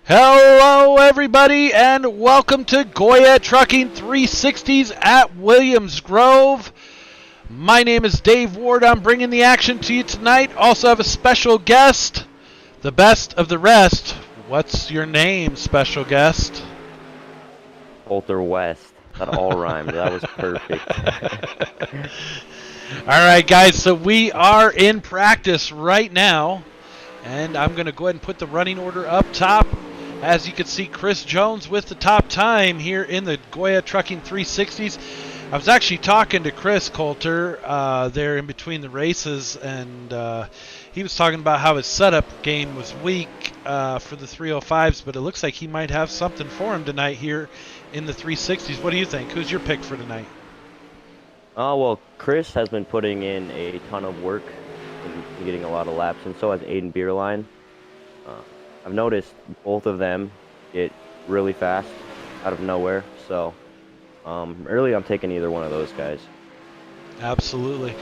Hello, everybody, and welcome to Goyet Trucking 360s at Williams Grove. My name is Dave Ward. I'm bringing the action to you tonight. Also have a special guest, the best of the rest. What's your name, special guest? Coulter West. That all rhymed. That was perfect. All right, guys, so we are in practice right now, and I'm going to go ahead and put the running order up top. As you can see, Chris Jones with the top time here in the Goyet Trucking 360s. I was actually talking to Chris Coulter there in between the races, and he was talking about how his setup game was weak for the 305s, but it looks like he might have something for him tonight here in the 360s. What do you think? Who's your pick for tonight? Well, Chris has been putting in a ton of work and getting a lot of laps, and so has Aiden Beerline. I've noticed both of them get really fast out of nowhere, so really I'm taking either one of those guys. Absolutely.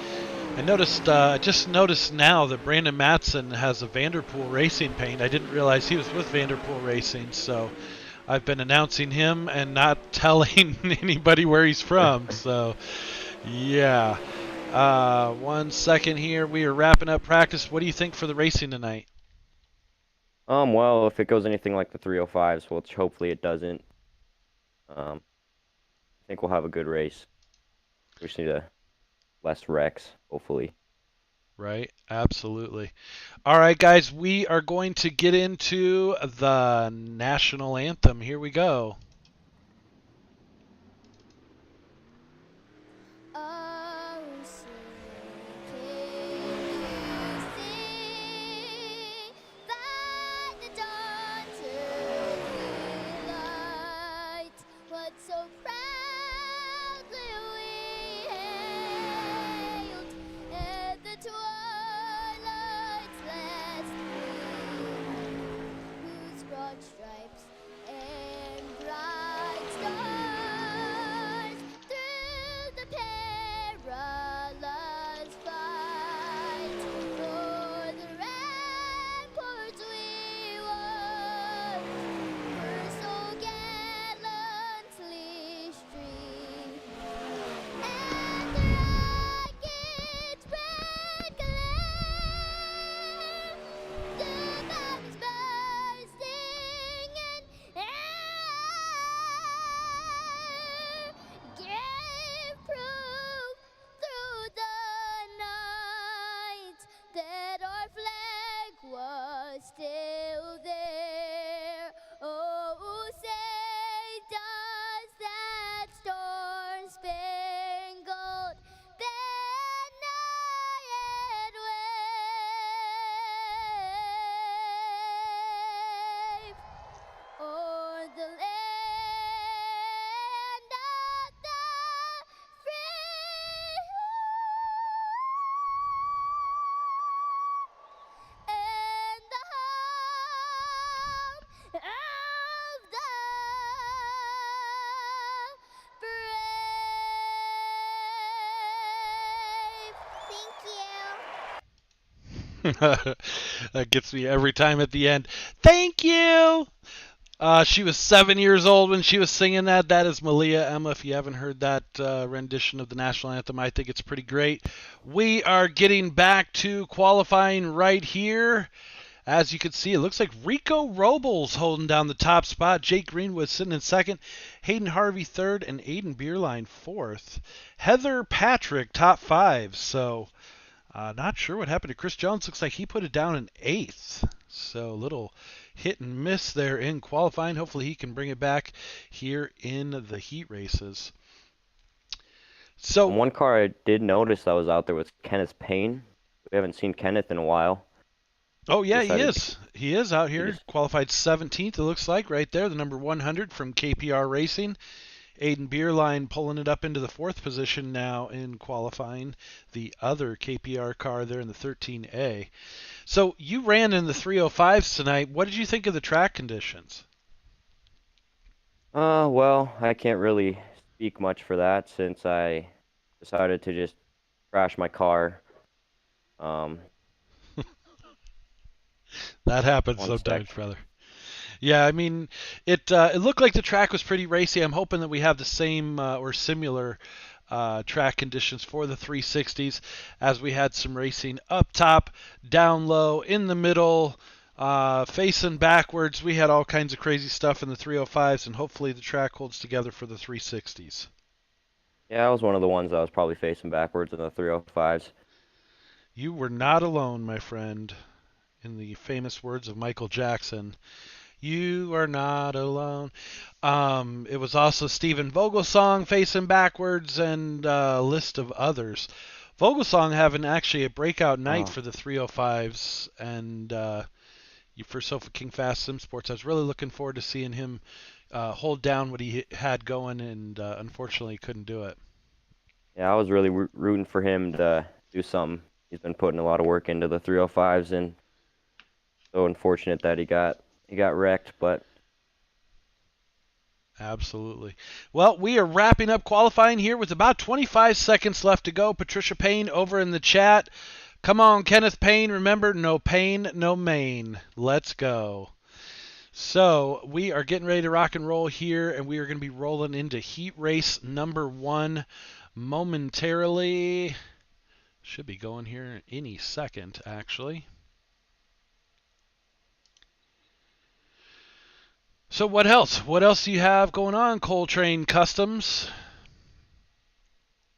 I just noticed now that Brandon Matson has a Vanderpool Racing paint. I didn't realize he was with Vanderpool Racing, so I've been announcing him and not telling anybody where he's from. So, yeah. 1 second here. We are wrapping up practice. What do you think for the racing tonight? Well, if it goes anything like the 305s, which hopefully it doesn't, I think we'll have a good race. We just need less wrecks, hopefully. Right, absolutely. All right, guys, we are going to get into the national anthem. Here we go. Oh, sing, can you see that the dawn to light what so proudly we hailed at the twilight's last gleam, whose broad stripes and bright stars through the perilous fight for the ramparts we won were so gallantly streamed, and the rocket's red glare, the bombs bursting in air, gave proof through the night that our flag was still there. Oh, say does that star-spangled banner yet wave o'er the land of the free and the home of the brave. Thank you. That gets me every time at the end. Thank you. She was 7 years old when she was singing that. That is Malia Emma. If you haven't heard that rendition of the national anthem, I think it's pretty great. We are getting back to qualifying right here. As you can see, it looks like Rico Robles holding down the top spot. Jake Greenwood sitting in second. Hayden Harvey third, and Aiden Beerline fourth. Heather Patrick top five. So not sure what happened to Chris Jones. Looks like he put it down in eighth. So a little hit and miss there in qualifying. Hopefully he can bring it back here in the heat races. So, One car I did notice that was out there was Kenneth Payne. We haven't seen Kenneth in a while. oh yeah, he Decided is. He is out he here. just Qualified 17th, it looks like, right there. The number 100 from KPR Racing. Aiden Beerline pulling it up into the fourth position now in qualifying. The other KPR car there in the 13A. So you ran in the 305s tonight. What did you think of the track conditions? Well, I can't really speak much for that since I decided to just crash my car. Um, That happens one sec. sometimes, brother. Yeah, I mean, it looked like the track was pretty racy. I'm hoping that we have the same or similar track conditions for the 360s, as we had some racing up top, down low, in the middle, facing backwards. We had all kinds of crazy stuff in the 305s, and hopefully the track holds together for the 360s. Yeah, I was one of the ones that was probably facing backwards in the 305s. You were not alone, my friend. In the famous words of Michael Jackson, you are not alone. It was also Stephen Vogelsong facing backwards, and a list of others. Vogelsong having actually a breakout night Oh, for the 305s, and for Sofa King Fast Sim Sports. I was really looking forward to seeing him hold down what he had going, and unfortunately he couldn't do it. yeah, I was really rooting for him to do something. He's been putting a lot of work into the 305s, and so unfortunate that he got wrecked. But Absolutely. Well, we are wrapping up qualifying here with about 25 seconds left to go. Patricia Payne over in the chat. Come on, Kenneth Payne. Remember, no pain, no main. Let's go. So we are getting ready to rock and roll here, and we are going to be rolling into heat race number 1 momentarily. Should be going here any second, actually. So what else? What else do you have going on, Coltrane Customs?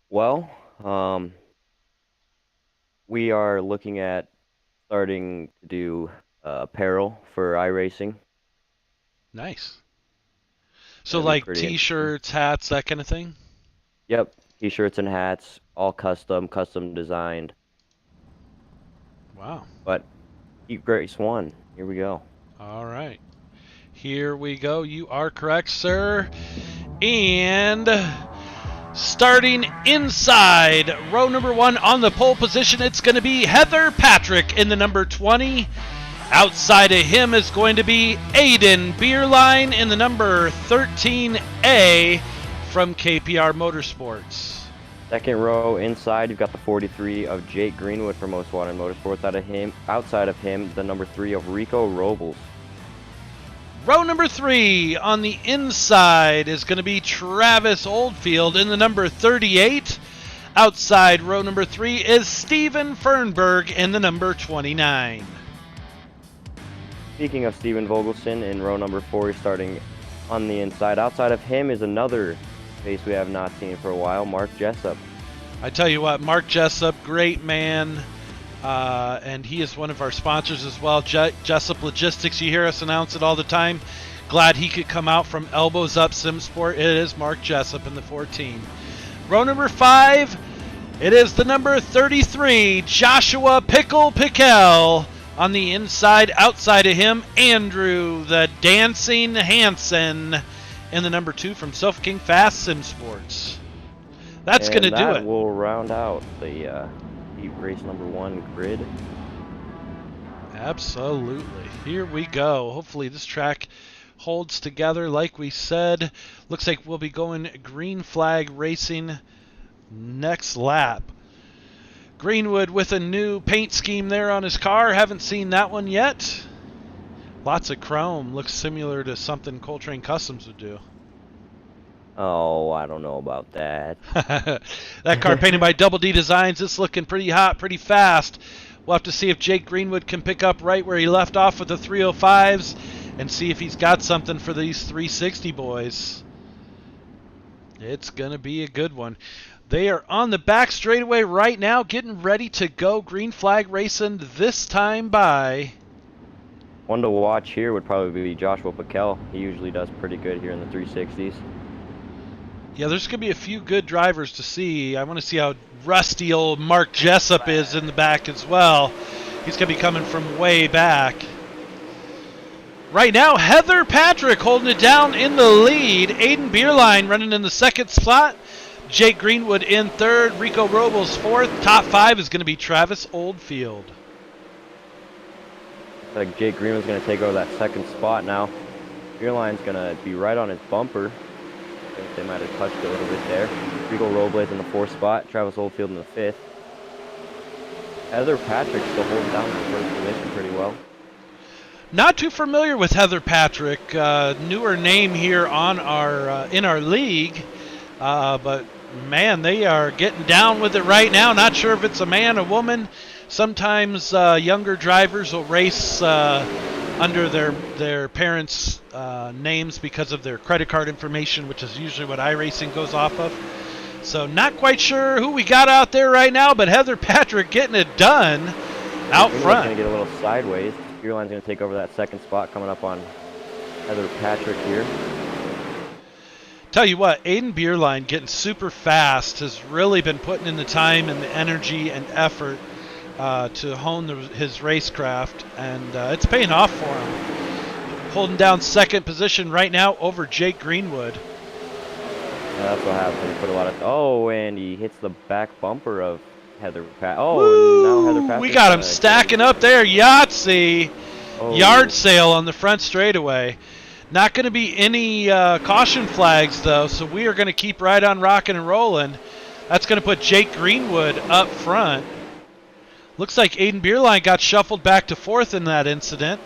well, we are looking at starting to do apparel for iRacing. Nice. So Gonna be like pretty interesting. t-shirts, hats, that kind of thing? Yep, t-shirts and hats, all custom designed. Wow. But Heat Race 1, here we go. All right. Here we go. You are correct, sir. And starting inside row number 1 on the pole position, it's going to be Heather Patrick in the number 20. Outside of him is going to be Aiden Beerline in the number 13A from KPR Motorsports. Second row inside, you've got the 43 of Jake Greenwood from Most Wanted Motorsports. Outside of him, the number 3 of Rico Robles. Row number 3 on the inside is going to be Travis Oldfield in the number 38. Outside row number 3 is Steven Fernberg in the number 29. Speaking of Steven Vogelson, in row number 4, he's starting on the inside. Outside of him is another face we have not seen for a while, Mark Jessup. I tell you what, Mark Jessup, great man. And he is one of our sponsors as well, Jessup Logistics. You hear us announce it all the time. Glad he could come out from Elbows Up SimSport. It is Mark Jessup in the 14. Row number 5, it is the number 33, Joshua Pickle Pickell. On the inside, outside of him, Andrew the Dancing Hansen in the number 2 from Sofa King Fast Sim Sports. That's going to do That it. will round out the Heat Race number 1 grid. Absolutely. Here we go. Hopefully this track holds together like we said. Looks like we'll be going green flag racing next lap. Greenwood with a new paint scheme there on his car. Haven't seen that one yet. Lots of chrome. Looks similar to something Coltrane Customs would do. Oh, I don't know about that. That car painted by Double D Designs. It's looking pretty hot, pretty fast. We'll have to see if Jake Greenwood can pick up right where he left off with the 305s and see if he's got something for these 360 boys. It's going to be a good one. They are on the back straightaway right now, getting ready to go green flag racing this time by. One to watch here would probably be Joshua Pickell. He usually does pretty good here in the 360s. Yeah, there's going to be a few good drivers to see. I want to see how rusty old Mark Jessup is in the back as well. He's going to be coming from way back. Right now, Heather Patrick holding it down in the lead. Aiden Beerline running in the second spot. Jake Greenwood in third. Rico Robles fourth. Top 5 is going to be Travis Oldfield. Looks like Jake Greenwood's going to take over that second spot now. Beerline's going to be right on his bumper. I think they might have touched a little bit there. Rico Robles in the 4th spot. Travis Oldfield in the 5th. Heather Patrick still holding down the first position pretty well. Not too familiar with Heather Patrick. Newer name here on our in our league, but man, they are getting down with it right now. Not sure if it's a man or woman. Sometimes younger drivers will race under their parents' names because of their credit card information, which is usually what iRacing goes off of. So not quite sure who we got out there right now, but Heather Patrick getting it done out front. Going to get a little sideways. Beerline's going to take over that second spot coming up on Heather Patrick here. Tell you what, Aiden Beerline getting super fast has really been putting in the time and the energy and effort to hone his racecraft, and it's paying off for him. Holding down second position right now over Jake Greenwood. Yeah, that's what happens. He put a lot of. Oh, and he hits the back bumper of Heather Patrick. Oh, Woo! and now Heather Patrick. We got him stacking up there. Yahtzee. Oh. Yard sale on the front straightaway. Not going to be any caution flags, though, so we are going to keep right on rocking and rolling. That's going to put Jake Greenwood up front. Looks like Aiden Beerline got shuffled back to fourth in that incident.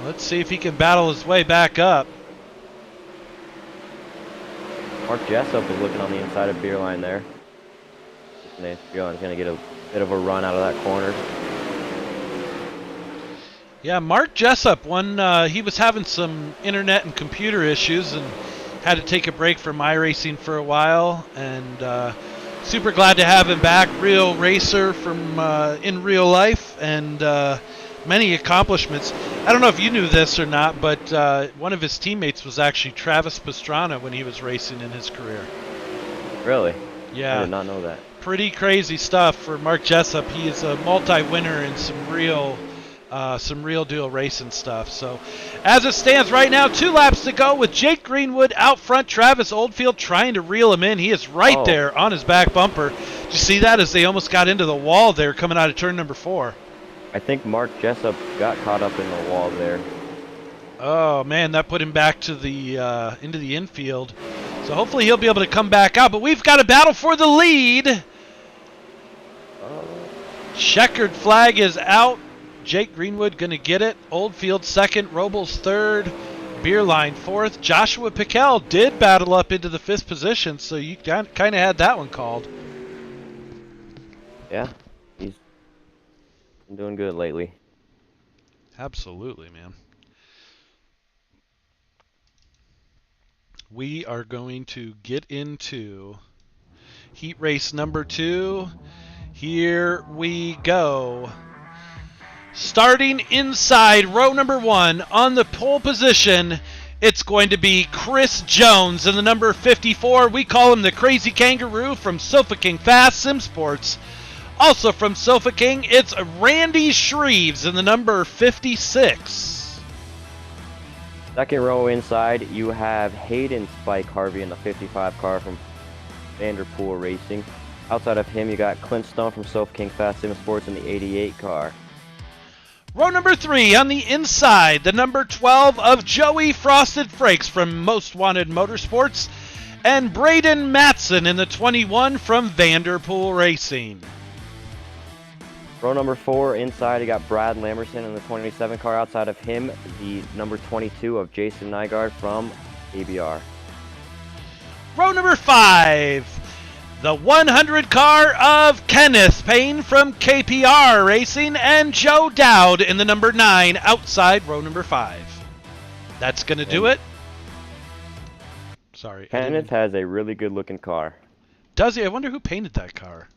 Let's see if he can battle his way back up. Mark Jessup is looking on the inside of Beerline there. Beerline's going to get a bit of a run out of that corner. Yeah, Mark Jessup, he was having some internet and computer issues and had to take a break from iRacing for a while, and super glad to have him back. Real racer from in real life, and many accomplishments. I don't know if you knew this or not, but one of his teammates was actually Travis Pastrana when he was racing in his career. Really? Yeah. I did not know that. Pretty crazy stuff for Mark Jessup. He is a multi-winner in some real deal racing stuff. So as it stands right now, 2 laps to go with Jake Greenwood out front. Travis Oldfield trying to reel him in. He is right there on his back bumper. Did you see that as they almost got into the wall there coming out of turn number 4? I think Mark Jessup got caught up in the wall there. Oh man, that put him back to the into the infield. So hopefully he'll be able to come back out. But we've got a battle for the lead. Checkered flag is out. Jake Greenwood going to get it. Oldfield second. Robles third. Beerline fourth. Joshua Piquel did battle up into the 5th position, so you kind of had that one called. Yeah, he's been doing good lately. Absolutely, man. We are going to get into heat race number 2. Here we go. Starting inside row number 1 on the pole position, it's going to be Chris Jones in the number 54. We call him the Crazy Kangaroo from Sofa King Fast Sim Sports. Also from Sofa King, it's Randy Shreves in the number 56. Second row inside, you have Hayden Spike Harvey in the 55 car from Vanderpool Racing. Outside of him, you got Clint Stone from Sofa King Fast Sim Sports in the 88 car. Row number 3 on the inside, the number 12 of Joey Frosted Frakes from Most Wanted Motorsports, and Braden Matson in the 21 from Vanderpool Racing. Row number 4 inside, you got Brad Lamerson in the 27 car. Outside of him, the number 22 of Jason Nygaard from ABR. Row number 5, the 100 car of Kenneth Payne from KPR Racing, and Joe Dowd in the number 9 outside row number 5. That's going to do it. Sorry. Kenneth has a really good looking car. Does he? I wonder who painted that car.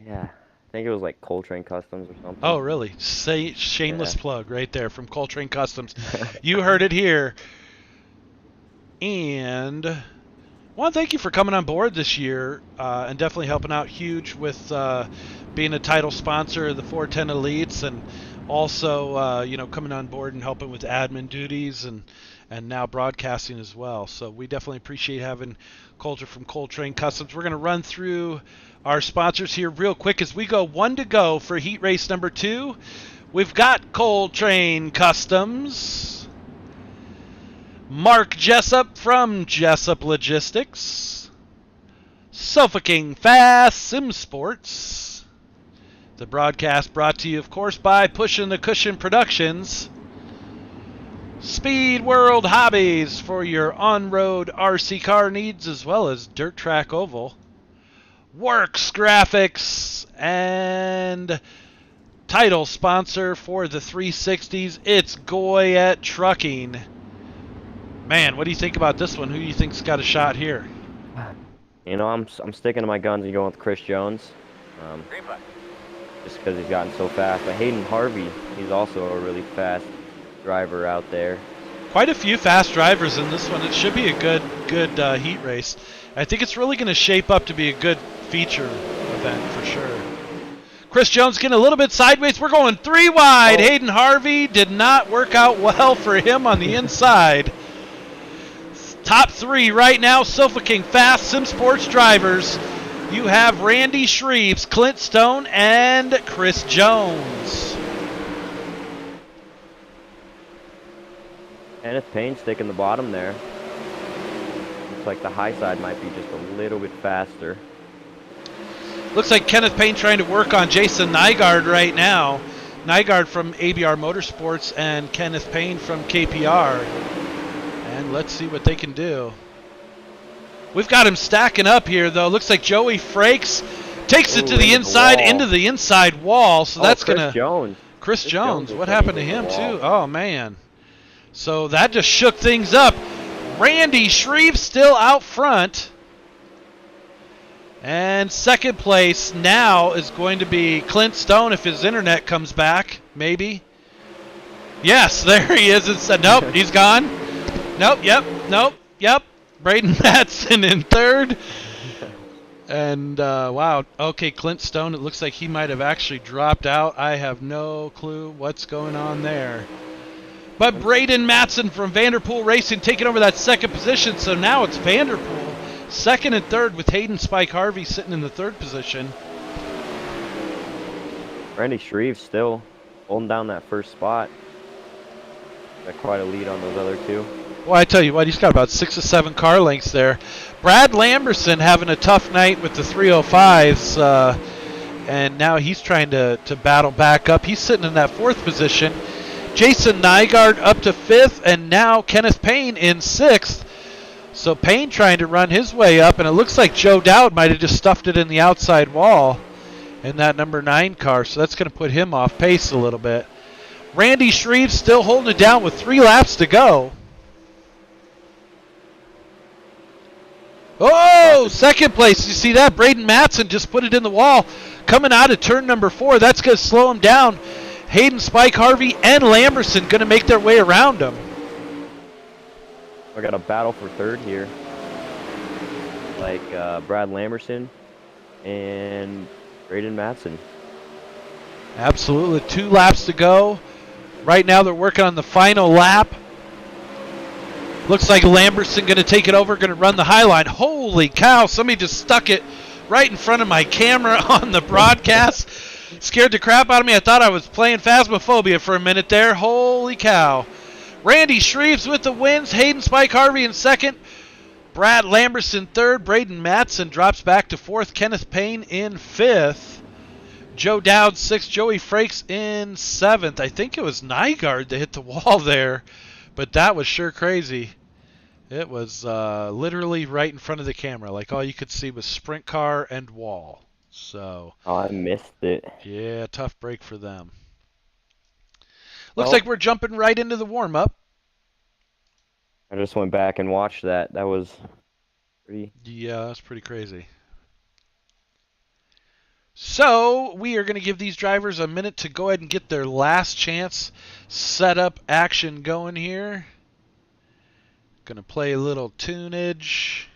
Yeah, I think it was like Coltrane Customs or something. Oh, really? Shameless plug right there from Coltrane Customs. You heard it here. And I want to thank you for coming on board this year and definitely helping out huge with being a title sponsor of the 410 Elites, and also coming on board and helping with admin duties and now broadcasting as well. So we definitely appreciate having Coulter from Coltrane Customs. We're going to run through our sponsors here real quick as we go 1 to go for heat race number 2. We've got Coltrane Customs, Mark Jessup from Jessup Logistics, Sofa King Fast Sim Sports. The broadcast brought to you, of course, by Pushin' the Cushion Productions. Speed World Hobbies for your on-road RC car needs as well as dirt track oval. Works Graphics and title sponsor for the 360s. It's Goyet Trucking. Man, what do you think about this one? Who do you think's got a shot here? You know, I'm sticking to my guns and going with Chris Jones. Just because he's gotten so fast. But Hayden Harvey, he's also a really fast driver out there. Quite a few fast drivers in this one. It should be a good heat race. I think it's really going to shape up to be a good feature event for sure. Chris Jones getting a little bit sideways. We're going 3 wide. Oh. Hayden Harvey did not work out well for him on the inside. Top 3 right now, Sofa King Fast Sim Sports drivers. You have Randy Shreves, Clint Stone, and Chris Jones. Kenneth Payne sticking the bottom there. Looks like the high side might be just a little bit faster. Looks like Kenneth Payne trying to work on Jason Nygaard right now. Nygaard from ABR Motorsports and Kenneth Payne from KPR. And let's see what they can do. We've got him stacking up here, though. Looks like Joey Frakes takes it to the inside, into the inside wall. So that's Chris going to... Jones. Chris Jones. is What hitting happened to the him, wall. too? Oh, man. So that just shook things up. Randy Shreve still out front. And second place now is going to be Clint Stone if his internet comes back, maybe. Yes, there he is. It's, nope, he's gone. Nope, yep. Braden Matson in third. And, wow, okay, Clint Stone, it looks like he might have actually dropped out. I have no clue what's going on there. But Braden Matson from Vanderpool Racing taking over that second position, so now it's Vanderpool. Second and third with Hayden Spike Harvey sitting in the third position. Randy Shreve still holding down that first spot. Got quite a lead on those other two. Well, I tell you what, he's got about 6 or 7 car lengths there. Brad Lamberson having a tough night with the 305s, and now he's trying to battle back up. He's sitting in that fourth position. Jason Nygaard up to fifth, and now Kenneth Payne in sixth. So Payne trying to run his way up, and it looks like Joe Dowd might have just stuffed it in the outside wall in that number 9 car, so that's going to put him off pace a little bit. Randy Shreve still holding it down with 3 laps to go. Oh, second place. You see that? Braden Matson just put it in the wall. Coming out of turn number 4. That's going to slow him down. Hayden Spike Harvey and Lamberson going to make their way around him. We got a battle for third here. Like Brad Lamberson and Braden Matson. Absolutely. 2 laps to go. Right now they're working on the final lap. Looks like Lamberson going to take it over, going to run the high line. Holy cow, somebody just stuck it right in front of my camera on the broadcast. Scared the crap out of me. I thought I was playing Phasmophobia for a minute there. Holy cow. Randy Shreves with the wins. Hayden Spike Harvey in second. Brad Lamberson third. Braden Matson drops back to fourth. Kenneth Payne in fifth. Joe Dowd sixth. Joey Frakes in seventh. I think it was Nygaard that hit the wall there. But that was sure crazy. It was literally right in front of the camera. Like all you could see was sprint car and wall. So. Oh, I missed it. Yeah, tough break for them. Looks like we're jumping right into the warm-up. I just went back and watched that. That was pretty... Yeah, that's pretty crazy. So, we are going to give these drivers a minute to go ahead and get their last chance setup action going here. Going to play a little tunage.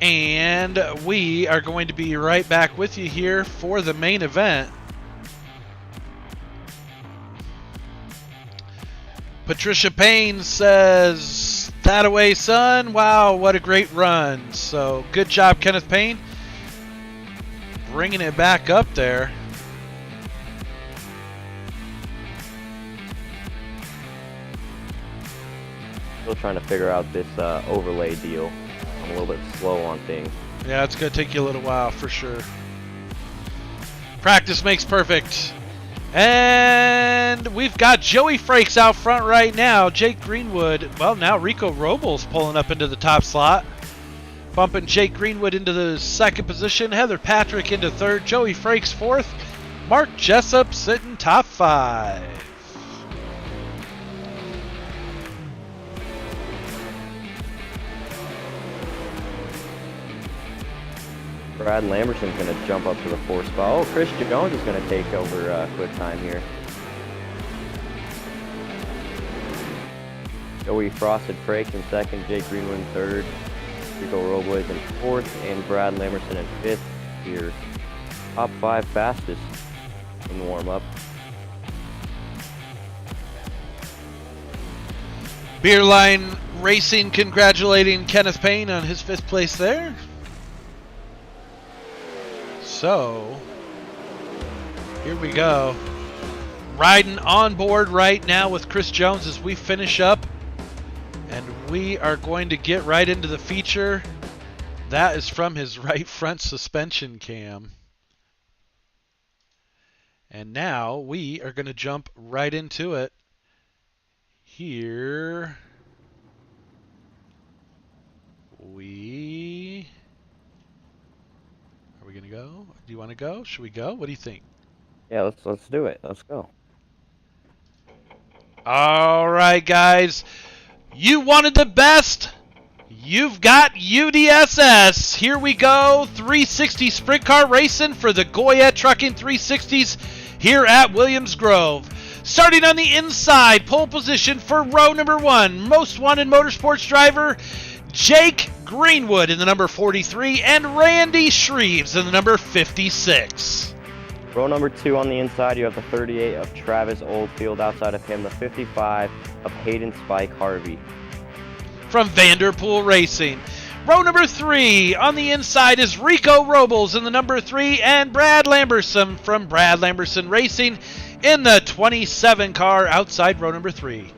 And we are going to be right back with you here for the main event. Patricia Payne says, "That away, son. Wow, what a great run." So, good job, Kenneth Payne. Bringing it back up there. Still trying to figure out this overlay deal. I'm a little bit slow on things. Yeah, it's going to take you a little while for sure. Practice makes perfect. And we've got Joey Frakes out front right now. Jake Greenwood, well, now Rico Robles pulling up into the top slot. Bumping Jake Greenwood into the second position. Heather Patrick into third. Joey Frakes fourth. Mark Jessup sitting top 5. Brad Lamberson's going to jump up to the 4th spot. Oh, Chris Jones is going to take over quick time here. Joey Frosted Frakes in second, Jake Greenwood in third, Rico Robles in 4th, and Brad Lamberson in 5th here. Top 5 fastest in warm-up. Beerline Racing congratulating Kenneth Payne on his 5th place there. So, here we go. Riding on board right now with Chris Jones as we finish up. And we are going to get right into the feature. That is from his right front suspension cam. And now we are going to jump right into it. Here we... Are we going to go? Do you want to go? Should we go? What do you think? Yeah, let's do it. Let's go. All right, guys. You wanted the best. You've got UDSS. Here we go. 360 sprint car racing for the Goyet Trucking 360s here at Williams Grove. Starting on the inside, pole position for row number 1. Most wanted motorsports driver, Jake Greenwood in the number 43 and Randy Shreves in the number 56. Row number 2 on the inside, you have the 38 of Travis Oldfield. Outside of him, the 55 of Hayden Spike Harvey. From Vanderpool Racing. Row number 3 on the inside is Rico Robles in the number 3 and Brad Lamberson from Brad Lamberson Racing in the 27 car outside row number 3.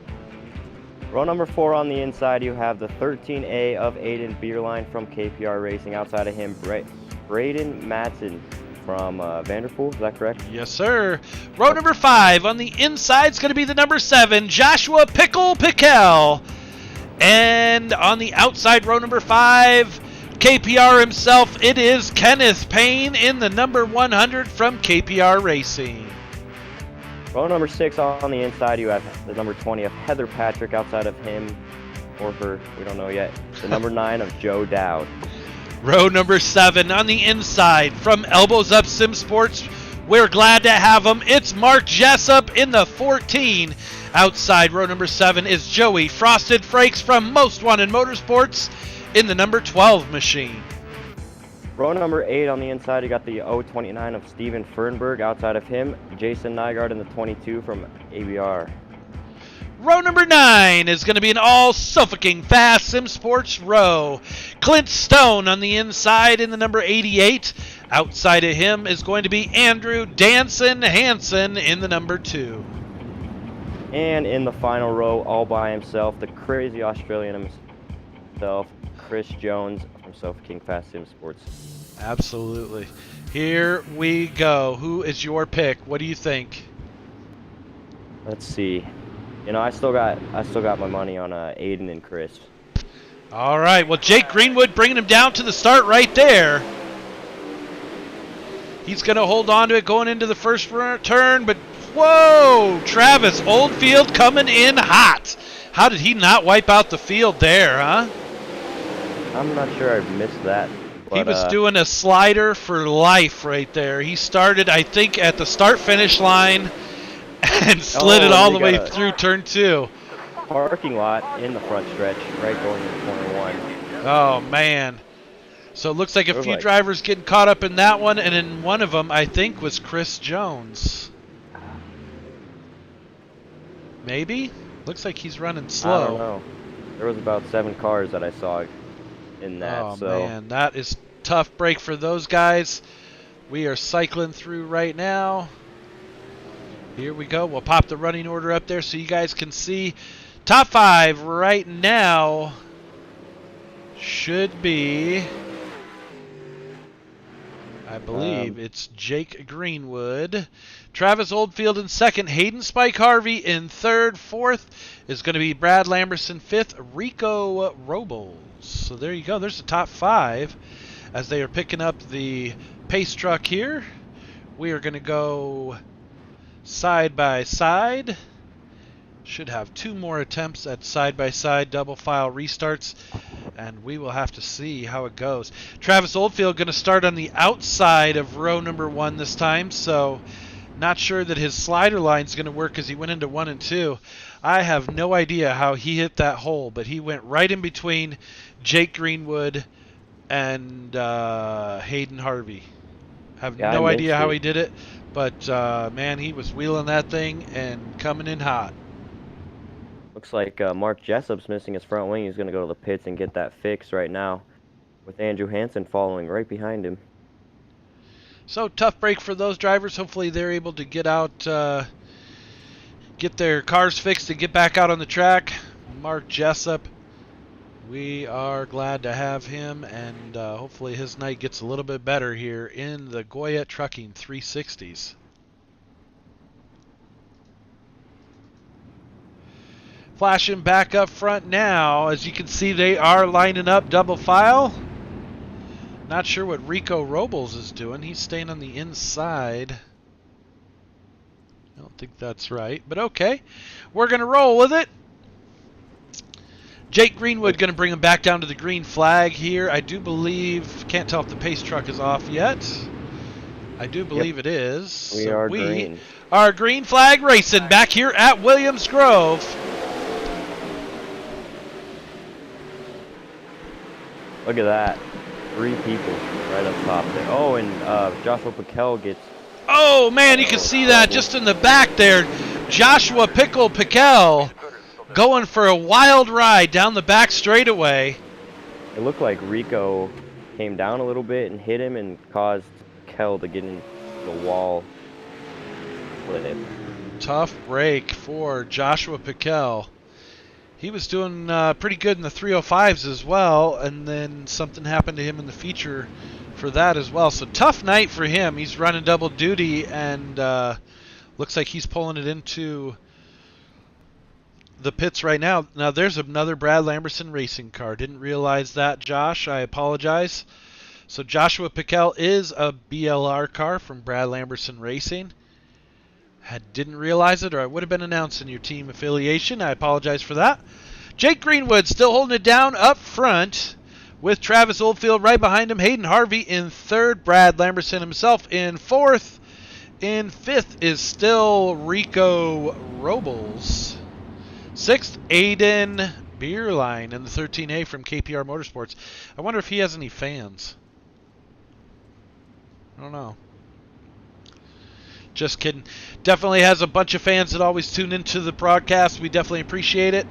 Row number 4 on the inside, you have the 13A of Aiden Beerline from KPR Racing. Outside of him, Braden Matson from Vanderpool. Is that correct? Yes, sir. Row number 5 on the inside is going to be the number 7, Joshua Pickle. And on the outside, row number 5, KPR himself, it is Kenneth Payne in the number 100 from KPR Racing. Row number 6 on the inside, you have the number 20 of Heather Patrick. Outside of him, or her, we don't know yet, the number 9 of Joe Dowd. Row number 7 on the inside from Elbows Up Sim Sports. We're glad to have him. It's Mark Jessup in the 14. Outside row number 7 is Joey Frosted Frakes from Most Wanted Motorsports in the number 12 machine. Row number 8 on the inside, you got the 029 of Steven Fernberg. Outside of him, Jason Nygaard in the 22 from ABR. Row number 9 is going to be an all-suffocating fast Sim Sports row. Clint Stone on the inside in the number 88. Outside of him is going to be Andrew Danson Hansen in the number 2. And in the final row, all by himself, the crazy Australian himself, Chris Jones from Suffocating Fast Sim Sports. Absolutely. Here we go. Who is your pick? What do you think? Let's see. You know, I still got my money on Aiden and Chris. All right. Well, Jake Greenwood bringing him down to the start right there. He's going to hold on to it going into the first turn, but whoa! Travis Oldfield coming in hot. How did he not wipe out the field there, huh? I'm not sure I missed that. But, he was doing a slider for life right there. He started, I think, at the start-finish line and slid it all the way through turn 2. Parking lot in the front stretch, right going into corner 1. Oh, man. So it looks like a few drivers getting caught up in that one, and in one of them, I think, was Chris Jones. Maybe? Looks like he's running slow. I don't know. There was about 7 cars that I saw in that. Oh, man. That is tough break for those guys. We are cycling through right now. Here we go. We'll pop the running order up there so you guys can see. Top 5 right now should be I believe it's Jake Greenwood. Travis Oldfield in second. Hayden Spike Harvey in third. Fourth is going to be Brad Lamberson. Fifth, Rico Robles. So there you go. There's the top 5 as they are picking up the pace truck here. We are going to go side by side. Should have 2 more attempts at side-by-side double file restarts, and we will have to see how it goes. Travis Oldfield going to start on the outside of row number 1 this time, so not sure that his slider line is going to work as he went into 1 and 2. I have no idea how he hit that hole, but he went right in between Jake Greenwood and Hayden Harvey. Have no idea how he did it, but man, he was wheeling that thing and coming in hot. Looks like Mark Jessup's missing his front wing. He's going to go to the pits and get that fixed right now, with Andrew Hansen following right behind him. So tough break for those drivers. Hopefully they're able to get out, get their cars fixed and get back out on the track. Mark Jessup, we are glad to have him, and hopefully his night gets a little bit better here in the Goyet Trucking 360s. Flashing back up front now. As you can see, they are lining up double file. Not sure what Rico Robles is doing. He's staying on the inside. I don't think that's right, but okay. We're going to roll with it. Jake Greenwood going to bring him back down to the green flag here. I do believe, can't tell if the pace truck is off yet. I do believe it is. We are green. Our green flag racing back here at Williams Grove. Look at that. 3 people right up top there. Oh, and Joshua Piquel gets... Oh, man, you can see that just in the back there. Joshua Piquel going for a wild ride down the back straightaway. It looked like Rico came down a little bit and hit him and caused Piquel to get in the wall. Tough break for Joshua Piquel. He was doing pretty good in the 305s as well, and then something happened to him in the feature for that as well. So tough night for him. He's running double duty, and looks like he's pulling it into the pits right now. Now there's another Brad Lamberson racing car. Didn't realize that, Josh. I apologize. So Joshua Piquel is a BLR car from Brad Lamberson Racing. Didn't realize it, or I would have been announcing your team affiliation. I apologize for that. Jake Greenwood still holding it down up front with Travis Oldfield right behind him. Hayden Harvey in third. Brad Lamberson himself in fourth. In fifth is still Rico Robles. Sixth, Aiden Beerline in the 13A from KPR Motorsports. I wonder if he has any fans. I don't know. Just kidding. Definitely has a bunch of fans that always tune into the broadcast. We definitely appreciate it.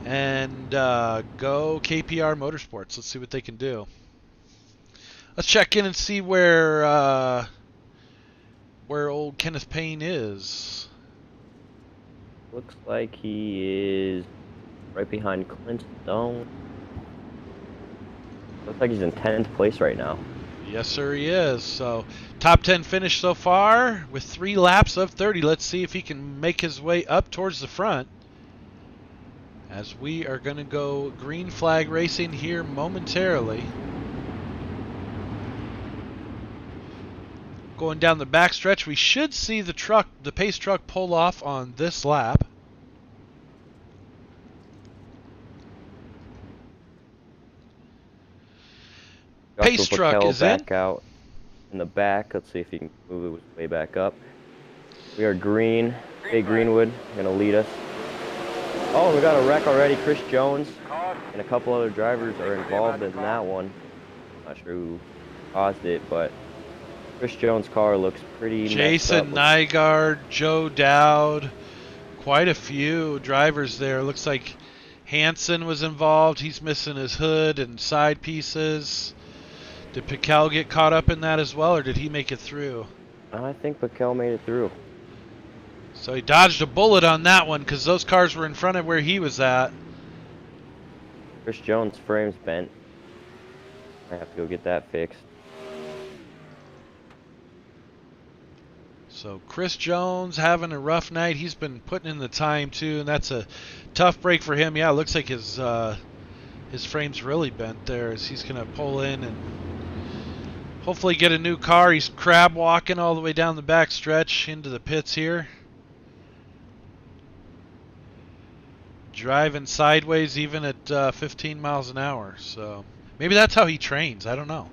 And go KPR Motorsports. Let's see what they can do. Let's check in and see where old Kenneth Payne is. Looks like he is right behind Clint Stone. Looks like he's in 10th place right now. Yes, sir, he is. So, top 10 finish so far with 3 laps of 30. Let's see if he can make his way up towards the front. As we are going to go green flag racing here momentarily. Going down the back stretch, we should see the pace truck pull off on this lap. Pace truck is back out in the back. Let's see if he can move it way back up. We are green. Hey, Greenwood going to lead us. Oh, we got a wreck already. Chris Jones and a couple other drivers are involved in that one. Not sure who caused it, but Chris Jones' car looks pretty Jason Nygaard, Joe Dowd, quite a few drivers there. Looks like Hansen was involved. He's missing his hood and side pieces. Did Piquel get caught up in that as well, or did he make it through? I think Piquel made it through. So he dodged a bullet on that one because those cars were in front of where he was at. Chris Jones' frame's bent. I have to go get that fixed. So Chris Jones having a rough night. He's been putting in the time too, and that's a tough break for him. Yeah, it looks like his frame's really bent there as he's going to pull in and hopefully get a new car. He's crab walking all the way down the back stretch into the pits here. Driving sideways even at 15 miles an hour. So maybe that's how he trains. I don't know.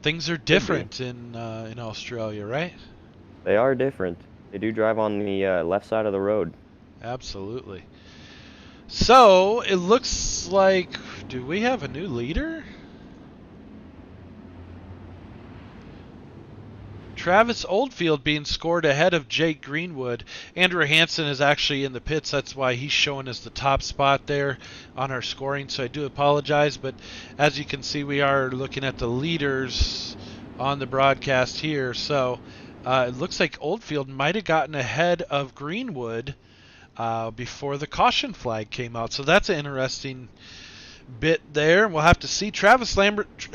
Things are different in Australia, right? They are different. They do drive on the left side of the road. Absolutely. So it looks like, do we have a new leader? Travis Oldfield being scored ahead of Jake Greenwood. Andrew Hansen is actually in the pits. That's why he's showing us the top spot there on our scoring. So I do apologize. But as you can see, we are looking at the leaders on the broadcast here. So it looks like Oldfield might have gotten ahead of Greenwood before the caution flag came out. So that's an interesting bit there. We'll have to see. Travis Lambert...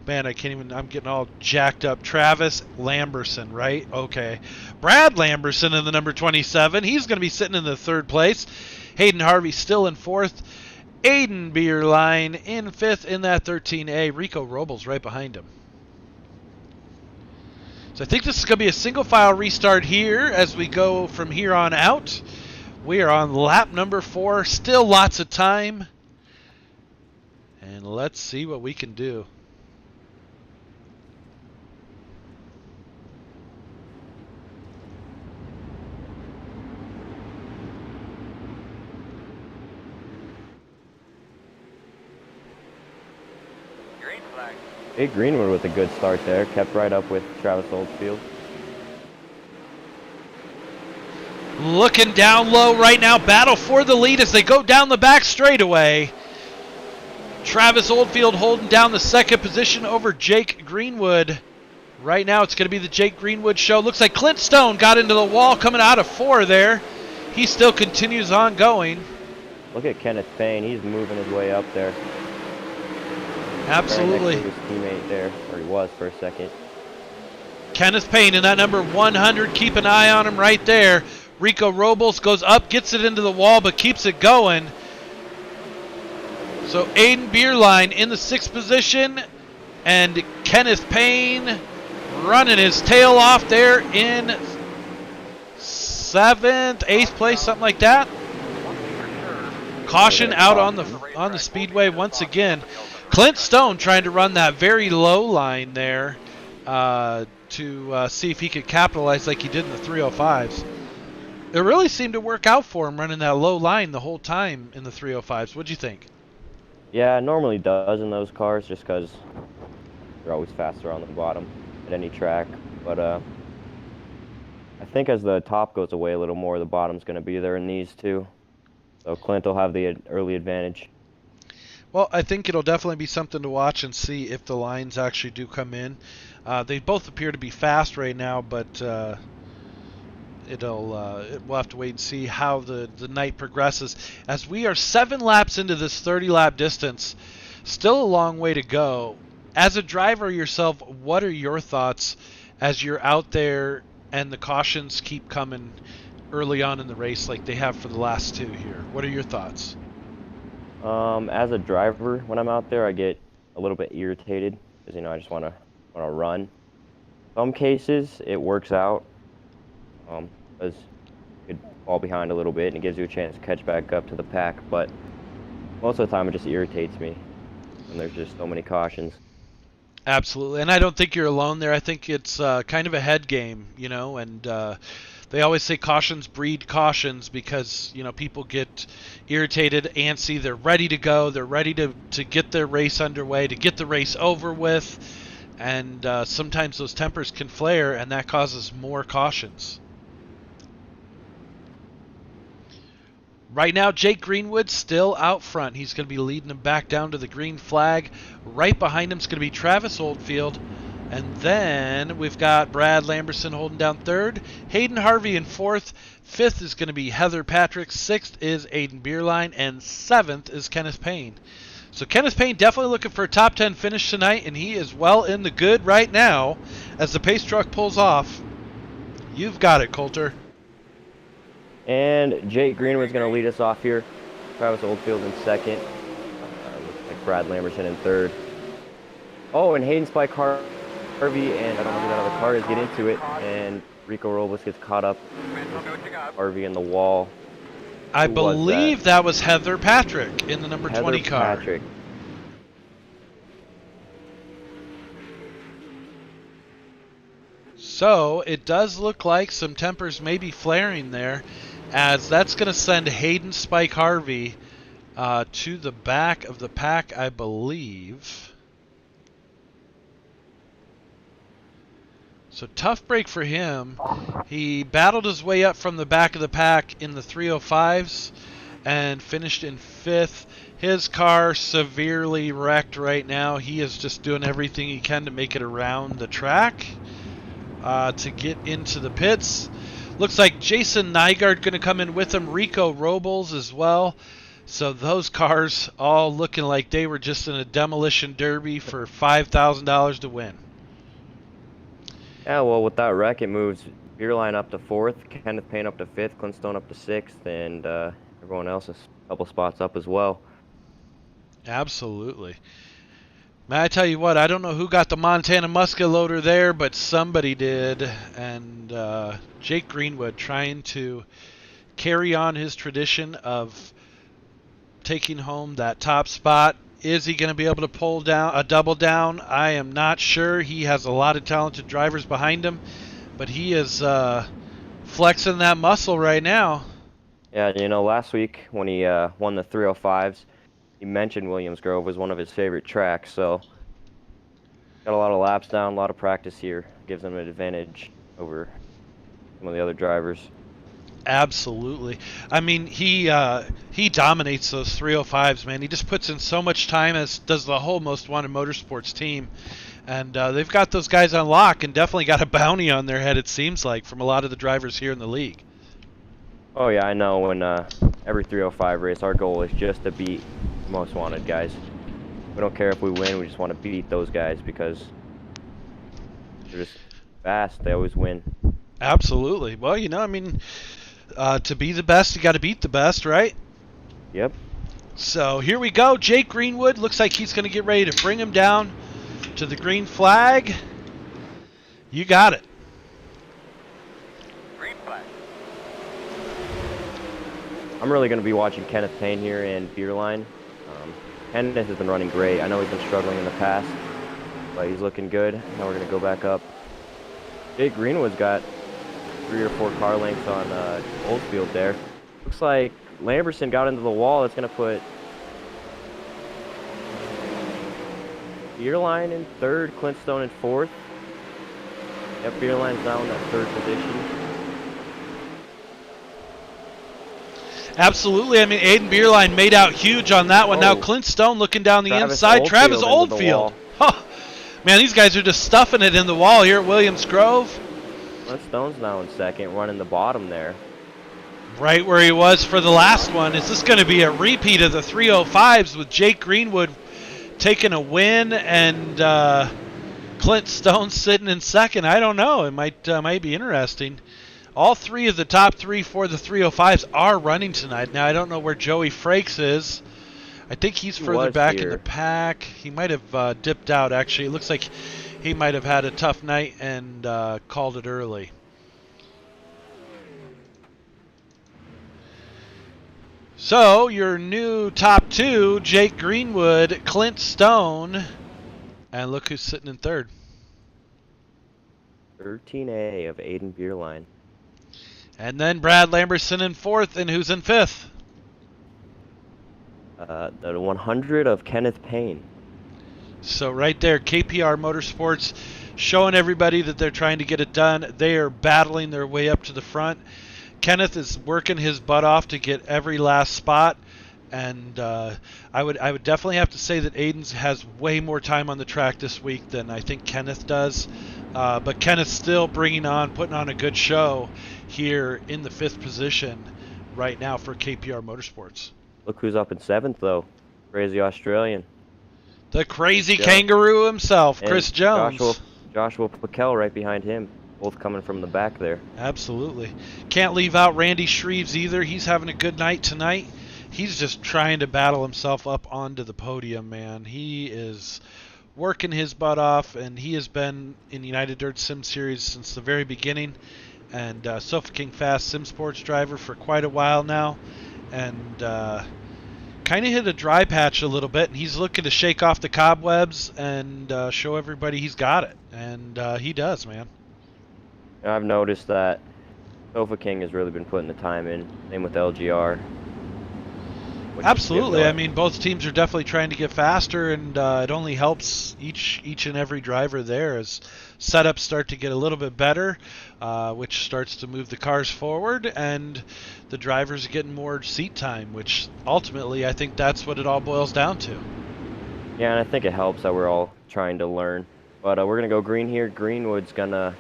man, I can't even, I'm getting all jacked up. Travis Lamberson, right? Okay. Brad Lamberson in the number 27. He's going to be sitting in the third place. Hayden Harvey still in fourth. Aiden Beerline in fifth in that 13A. Rico Robles right behind him. So I think this is going to be a single file restart here as we go from here on out. We are on lap number 4. Still lots of time. And let's see what we can do. Jake Greenwood with a good start there. Kept right up with Travis Oldfield. Looking down low right now. Battle for the lead as they go down the back straightaway. Travis Oldfield holding down the second position over Jake Greenwood. Right now it's going to be the Jake Greenwood show. Looks like Clint Stone got into the wall coming out of 4 there. He still continues on going. Look at Kenneth Payne. He's moving his way up there. Absolutely. Right next to his teammate there, or he was for a second. Kenneth Payne in that number 100. Keep an eye on him right there. Rico Robles goes up, gets it into the wall, but keeps it going. So Aiden Beerline in the 6th position, and Kenneth Payne running his tail off there in 7th, 8th place, something like that. Caution out on the speedway once again. Clint Stone trying to run that very low line there to see if he could capitalize like he did in the 305s. It really seemed to work out for him running that low line the whole time in the 305s. What'd you think? Yeah, it normally does in those cars just because they're always faster on the bottom at any track. But I think as the top goes away a little more, the bottom's going to be there in these too. So Clint will have the early advantage. Well, I think it'll definitely be something to watch and see if the lines actually do come in. They both appear to be fast right now, but we'll have to wait and see how the night progresses. As we are 7 laps into this 30-lap distance, still a long way to go. As a driver yourself, what are your thoughts as you're out there and the cautions keep coming early on in the race like they have for the last 2 here? What are your thoughts? As a driver, when I'm out there, I get a little bit irritated because I just want to run. Some cases it works out because you could fall behind a little bit and it gives you a chance to catch back up to the pack. But most of the time, it just irritates me, and there's just so many cautions. Absolutely, and I don't think you're alone there. I think it's kind of a head game, and they always say cautions breed cautions because, people get irritated, antsy, they're ready to go, they're ready to get their race underway, to get the race over with, and sometimes those tempers can flare, and that causes more cautions. Right now, Jake Greenwood still out front. He's going to be leading them back down to the green flag. Right behind him is going to be Travis Oldfield. And then we've got Brad Lamberson holding down 3rd. Hayden Harvey in 4th. 5th is going to be Heather Patrick. 6th is Aiden Beerline. And 7th is Kenneth Payne. So Kenneth Payne definitely looking for a top 10 finish tonight, and he is well in the good right now as the pace truck pulls off. You've got it, Coulter. And Jake Greenwood's going to lead us off here. Travis Oldfield in second. Looks like Brad Lamberson in third. Oh, and Hayden Spike Harvey, and I don't know who that other car is, get into it. And Rico Robles gets caught up with Harvey in the wall. I Who was believe that was Heather Patrick in the number 20 Heather car. Patrick. So it does look like some tempers may be flaring there, as that's going to send Hayden Spike Harvey to the back of the pack, I believe. So tough break for him. He battled his way up from the back of the pack in the 305s and finished in 5th. His car severely wrecked right now. He is just doing everything he can to make it around the track to get into the pits. Looks like Jason Nygaard going to come in with him. Rico Robles as well. So those cars all looking like they were just in a demolition derby for $5,000 to win. Yeah, well, with that wreck, it moves Beerline up to 4th, Kenneth Payne up to 5th, Clint Stone up to 6th, and everyone else is a couple spots up as well. Absolutely. Man, I tell you what, I don't know who got the Montana muskaloader there, but somebody did. And Jake Greenwood trying to carry on his tradition of taking home that top spot. Is he going to be able to pull down a double down? I am not sure. He has a lot of talented drivers behind him, but he is flexing that muscle right now. Yeah, you know, last week when he won the 305s, he mentioned Williams Grove was one of his favorite tracks, so got a lot of laps down, a lot of practice here. Gives him an advantage over some of the other drivers. Absolutely. I mean, he dominates those 305s, man. He just puts in so much time, as does the whole Most Wanted Motorsports team. And they've got those guys on lock and definitely got a bounty on their head, it seems like, from a lot of the drivers here in the league. Oh, yeah, I know. When every 305 race, our goal is just to beat Most Wanted guys. We don't care if we win, we just want to beat those guys because they're just fast. They always win. Absolutely. Well, you know, I mean, to be the best, you got to beat the best, right? Yep. So here we go. Jake Greenwood looks like he's going to get ready to bring him down to the green flag. You got it. Green flag. I'm really going to be watching Kenneth Payne here in Beerline. Kenneth has been running great. I know he's been struggling in the past, but he's looking good. Now we're going to go back up. Jake Greenwood's got 3 or 4 car lengths on Oldfield there. Looks like Lamberson got into the wall. That's going to put Beerline in 3rd, Clint Stone in 4th. Yep, Beerline's now in that 3rd position. Absolutely. I mean, Aiden Beerline made out huge on that one. Now Oh. Clint Stone looking down the Travis inside. Travis Oldfield into the Oldfield. wall. Huh. Man, these guys are just stuffing it in the wall here at Williams Grove. Clint Stone's now in 2nd, running the bottom there. Right where he was for the last one. Is this going to be a repeat of the 305s with Jake Greenwood taking a win and Clint Stone sitting in 2nd? I don't know. It might be interesting. All 3 of the top 3 for the 305s are running tonight. Now, I don't know where Joey Frakes is. I think he's He further was back in here. the pack. He might have dipped out, actually. It looks like he might have had a tough night and called it early. So, your new top 2, Jake Greenwood, Clint Stone, and look who's sitting in 3rd. 13A of Aiden Beerline. And then Brad Lamberson in 4th, and who's in 5th? The 100 of Kenneth Payne. So right there, KPR Motorsports showing everybody that they're trying to get it done. They are battling their way up to the front. Kenneth is working his butt off to get every last spot, and I would definitely have to say that Aiden's has way more time on the track this week than I think Kenneth does. But Kenneth's still putting on a good show here in the 5th position right now for KPR Motorsports. Look who's up in 7th, though. Crazy Australian. The crazy Jones. kangaroo himself, And Chris Jones. Joshua Pakel right behind him, both coming from the back there. Absolutely. Can't leave out Randy Shreves either. He's having a good night tonight. He's just trying to battle himself up onto the podium, man. He is working his butt off, and he has been in the United Dirt Sim Series since the very beginning, and Sofa King Fast Sim Sports driver for quite a while now, and kind of hit a dry patch a little bit, and he's looking to shake off the cobwebs and show everybody he's got it, and he does, man. And I've noticed that Sofa King has really been putting the time in. Same with LGR. Absolutely. I mean, both teams are definitely trying to get faster, and it only helps each and every driver there as setups start to get a little bit better, which starts to move the cars forward, and the drivers are getting more seat time, which ultimately I think that's what it all boils down to. Yeah, and I think it helps that we're all trying to learn. But we're going to go green here. Greenwood's going to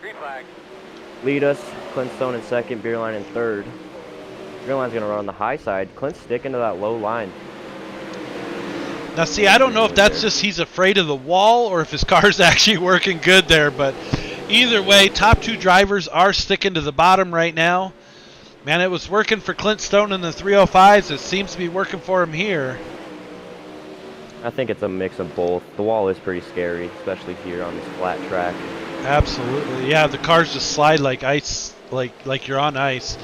lead us. Clint Stone in second, Beerline in third. Beerline's going to run on the high side. Clint's sticking to that low line. Now, see, I don't know if that's just he's afraid of the wall or if his car's actually working good there, but either way, top two drivers are sticking to the bottom right now. Man, it was working for Clint Stone in the 305s. It seems to be working for him here. I think it's a mix of both. The wall is pretty scary, especially here on this flat track. Absolutely. Yeah, the cars just slide like ice, like you're on ice.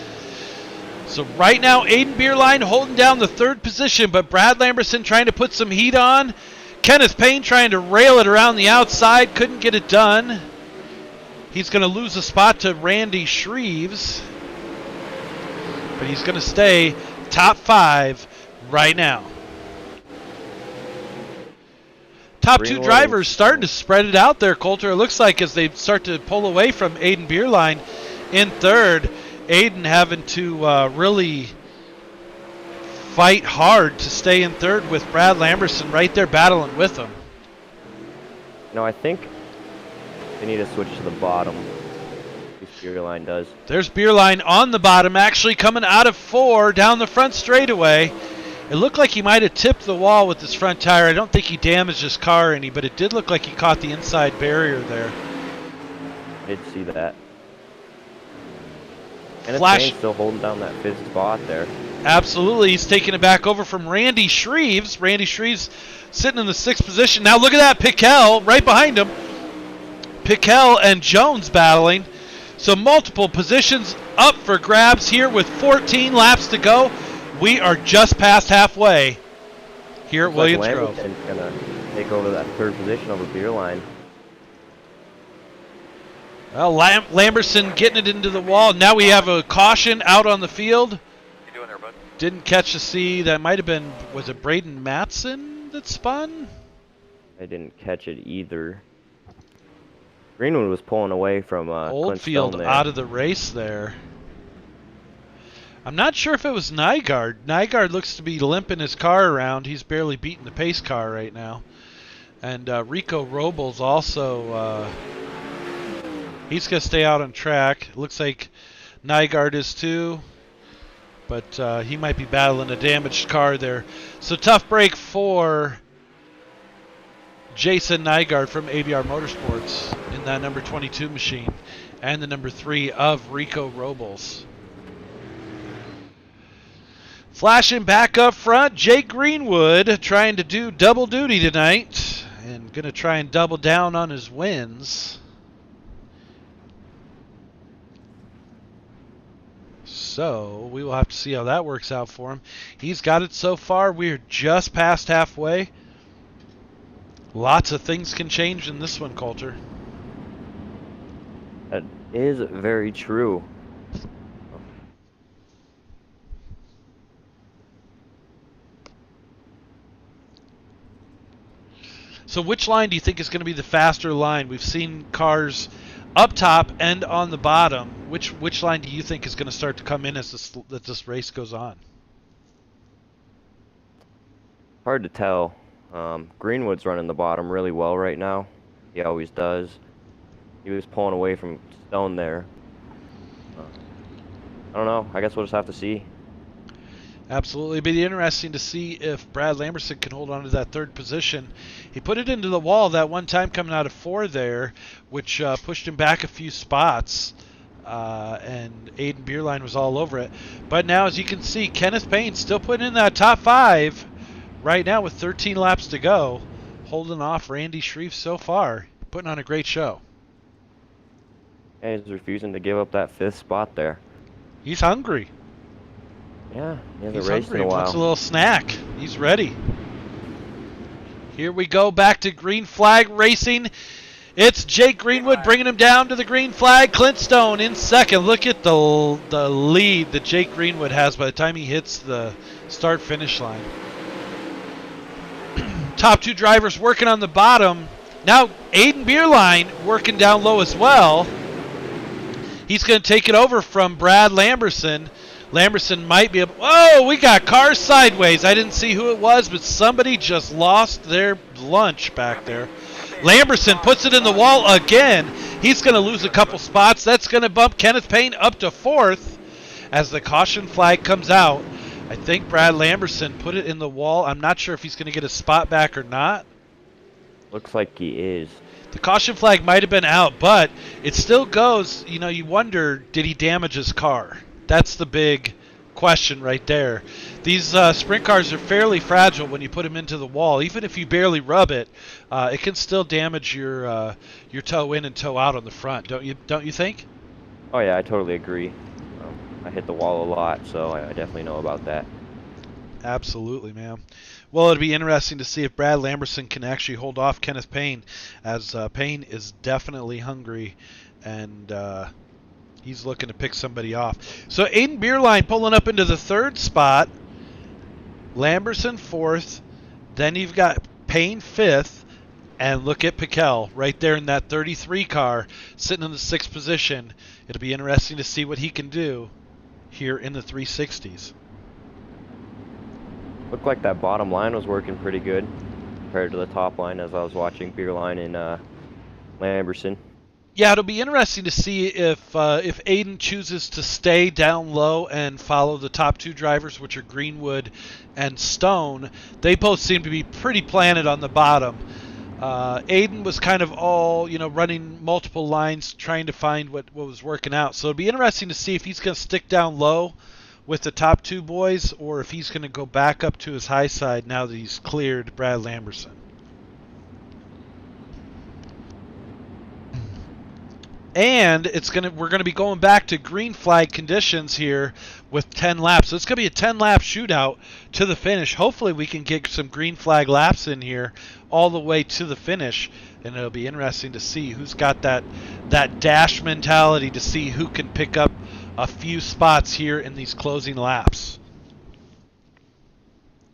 So right now, Aiden Beerline holding down the third position, but Brad Lamberson trying to put some heat on. Kenneth Payne trying to rail it around the outside. Couldn't get it done. He's going to lose a spot to Randy Shreves. But he's going to stay top 5 right now. Top two drivers starting to spread it out there, Coulter. It looks like as they start to pull away from Aiden Beerline in third. Aiden having to really fight hard to stay in third with Brad Lamberson right there battling with him. No, I think they need to switch to the bottom. Beerline does. There's Beerline on the bottom, actually coming out of 4 down the front straightaway. It looked like he might have tipped the wall with his front tire. I don't think he damaged his car any, but it did look like he caught the inside barrier there. I did see that. And Flash still holding down that 5th spot there. Absolutely. He's taking it back over from Randy Shreves. Randy Shreves sitting in the 6th position. Now look at that. Piquel right behind him. Piquel and Jones battling. So multiple positions up for grabs here with 14 laps to go. We are just past halfway here at Williams Grove. Lamberton's going to take over that 3rd position over Beerline. Well, Lamberson getting it into the wall. Now we have a caution out on the field. You doing there, bud? Didn't catch the C. That might have been, was it Braden Matson that spun? I didn't catch it either. Greenwood was pulling away from Oldfield out of the race there. I'm not sure if it was Nygaard. Nygaard looks to be limping his car around. He's barely beating the pace car right now. And Rico Robles also... he's going to stay out on track. Looks like Nygaard is too. But he might be battling a damaged car there. So tough break for Jason Nygaard from ABR Motorsports in that number 22 machine. And the number 3 of Rico Robles. Flashing back up front, Jake Greenwood trying to do double duty tonight. And going to try and double down on his wins. So we will have to see how that works out for him. He's got it so far. We're just past halfway. Lots of things can change in this one, Coulter. That is very true. So which line do you think is going to be the faster line? We've seen cars up top and on the bottom. Which line do you think is going to start to come in as this race goes on? Hard to tell. Greenwood's running the bottom really well right now. He always does. He was pulling away from Stone there. I don't know. I guess we'll just have to see. Absolutely. It'd be interesting to see if Brad Lamberson can hold on to that third position. He put it into the wall that one time coming out of 4 there, which pushed him back a few spots. And Aiden Beerline was all over it. But now, as you can see, Kenneth Payne still putting in that top 5 right now with 13 laps to go, holding off Randy Shreve so far, putting on a great show. And he's refusing to give up that 5th spot there. He's hungry. Yeah, he hasn't He's raced hungry. in a Wants a while. little snack. He's ready. Here we go back to green flag racing. It's Jake Greenwood bringing him down to the green flag. Clint Stone in second. Look at the lead that Jake Greenwood has by the time he hits the start-finish line. Top 2 drivers working on the bottom. Now Aiden Beerline working down low as well. He's going to take it over from Brad Lamberson. Lamberson might be able... Whoa, we got cars sideways. I didn't see who it was, but somebody just lost their lunch back there. Lamberson puts it in the wall again. He's going to lose a couple spots. That's going to bump Kenneth Payne up to 4th as the caution flag comes out. I think Brad Lamberson put it in the wall. I'm not sure if he's going to get a spot back or not. Looks like he is. The caution flag might have been out, but it still goes. You know, you wonder, did he damage his car? That's the big question right there. These sprint cars are fairly fragile when you put them into the wall. Even if you barely rub it, it can still damage your toe in and toe out on the front. Don't you think? Oh yeah, I totally agree. I hit the wall a lot, so I definitely know about that. Absolutely, man. Well, it'll be interesting to see if Brad Lamberson can actually hold off Kenneth Payne, as Payne is definitely hungry, and he's looking to pick somebody off. So Aiden Beerline pulling up into the 3rd spot, Lamberson 4th, then you've got Payne 5th, and look at Piquel right there in that 33 car, sitting in the 6th position. It'll be interesting to see what he can do here in the 360s. Looked like that bottom line was working pretty good compared to the top line as I was watching Beerline and Lamberson. Yeah, it'll be interesting to see if Aiden chooses to stay down low and follow the top 2 drivers, which are Greenwood and Stone. They both seem to be pretty planted on the bottom. Aiden was kind of all, running multiple lines, trying to find what was working out. So it'll be interesting to see if he's going to stick down low with the top 2 boys, or if he's going to go back up to his high side now that he's cleared Brad Lamberson. And we're going to be going back to green flag conditions here with 10 laps. So it's going to be a 10-lap shootout to the finish. Hopefully we can get some green flag laps in here all the way to the finish. And it'll be interesting to see who's got that dash mentality to see who can pick up a few spots here in these closing laps.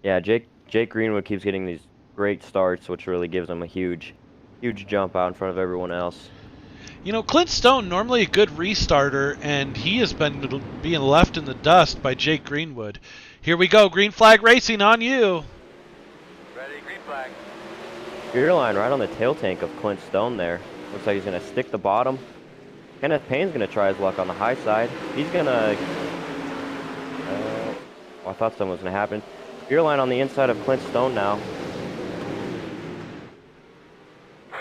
Yeah, Jake Greenwood keeps getting these great starts, which really gives him a huge jump out in front of everyone else. Clint Stone, normally a good restarter, and he has been being left in the dust by Jake Greenwood. Here we go, green flag racing on you. Ready, green flag. Beerline right on the tail tank of Clint Stone there. Looks like he's going to stick the bottom. Kenneth Payne's going to try his luck on the high side. He's going to... I thought something was going to happen. Beerline on the inside of Clint Stone now.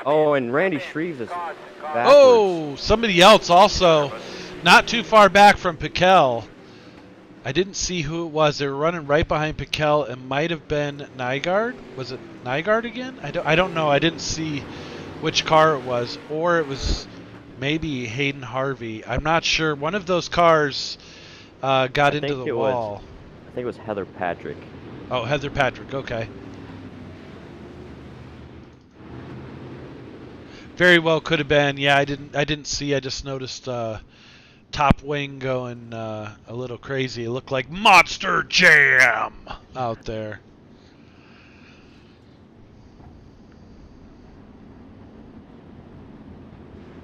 Oh, and Randy Shreves is backwards. Oh, somebody else also not too far back from Piquel. I didn't see who it was. They were running right behind Piquel. It might have been Nygaard. Was it Nygaard again? I don't know. I didn't see which car it was. Or it was maybe Hayden Harvey. I'm not sure. One of those cars got into the wall. I think it was Heather Patrick. Oh, Heather Patrick. Okay. Very well could have been. Yeah, I didn't see. I just noticed top wing going a little crazy. It looked like Monster Jam out there.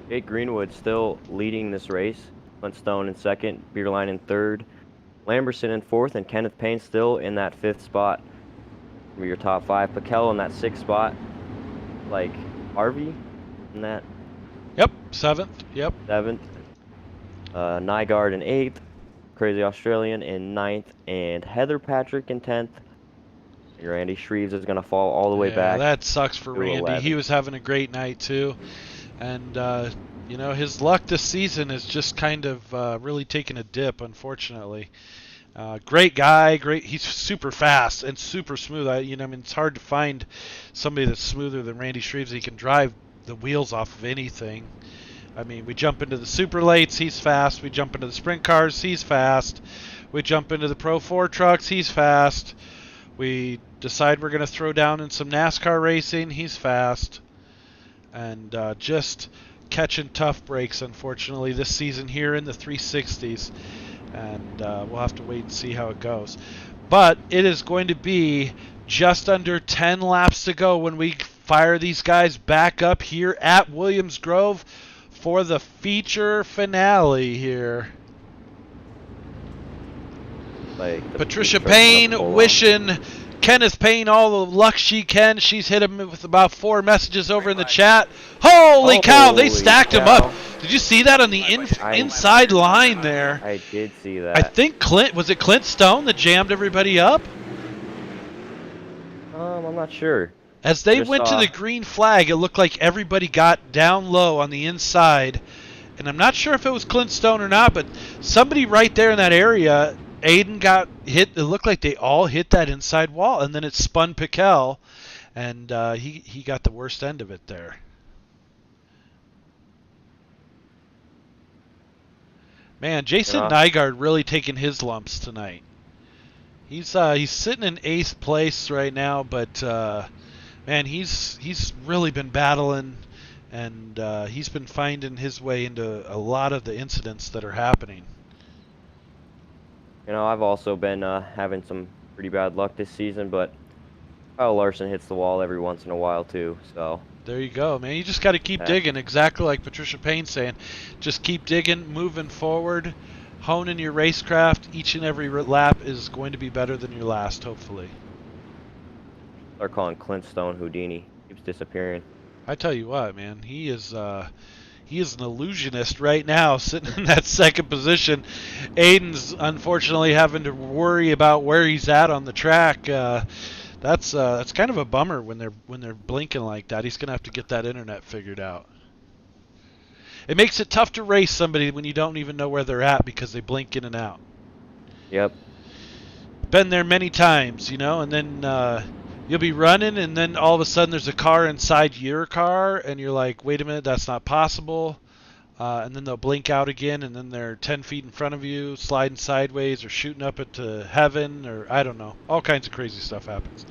Jake Greenwood still leading this race. Clint Stone in second, Beerline in third, Lamberson in fourth, and Kenneth Payne still in that 5th spot for your top 5. Piquel in that 6th spot, like Harvey in that. Yep, 7th. Yep. 7th. Nygaard in 8th. Crazy Australian in 9th, and Heather Patrick in 10th. And Randy Shreves is going to fall all the way Yeah, back that sucks for to Randy. 11th. He was having a great night too, and you know, his luck this season is just kind of really taken a dip, unfortunately. Great guy, great. He's super fast and super smooth. I mean, it's hard to find somebody that's smoother than Randy Shreves. He can drive the wheels off of anything. I mean, we jump into the super lates, he's fast. We jump into the sprint cars, he's fast. We jump into the Pro 4 trucks, he's fast. We decide we're going to throw down in some NASCAR racing, he's fast. And just catching tough breaks, unfortunately, this season here in the 360s. And we'll have to wait and see how it goes. But it is going to be just under 10 laps to go when we fire these guys back up here at Williams Grove for the feature finale here. Like Patricia Payne wishing Kenneth Payne all the luck she can. She's hit him with about 4 messages over in the chat. Holy cow, they stacked him up. Did you see that on the inside line there? I did see that. I think was it Clint Stone that jammed everybody up? I'm not sure. As they went to the green flag, it looked like everybody got down low on the inside. And I'm not sure if it was Clint Stone or not, but somebody right there in that area, Aiden got hit. It looked like they all hit that inside wall, and then it spun Piquel, and he got the worst end of it there. Man, Jason Nygaard really taking his lumps tonight. He's sitting in 8th place right now, but man, he's really been battling, and he's been finding his way into a lot of the incidents that are happening. You know, I've also been having some pretty bad luck this season, but Kyle Larson hits the wall every once in a while too, so. There you go, man. You just got to keep digging, exactly like Patricia Payne's saying. Just keep digging, moving forward, honing your racecraft. Each and every lap is going to be better than your last, hopefully. They're calling Clint Stone Houdini. Keeps disappearing. I tell you what, man, he is an illusionist right now, sitting in that 2nd position. Aiden's unfortunately having to worry about where he's at on the track. That's kind of a bummer when they're blinking like that. He's gonna have to get that internet figured out. It makes it tough to race somebody when you don't even know where they're at because they blink in and out. Yep. Been there many times, and then you'll be running, and then all of a sudden there's a car inside your car, and you're like, wait a minute, that's not possible. And then they'll blink out again, and then they're 10 feet in front of you, sliding sideways, or shooting up into heaven, or I don't know. All kinds of crazy stuff happens.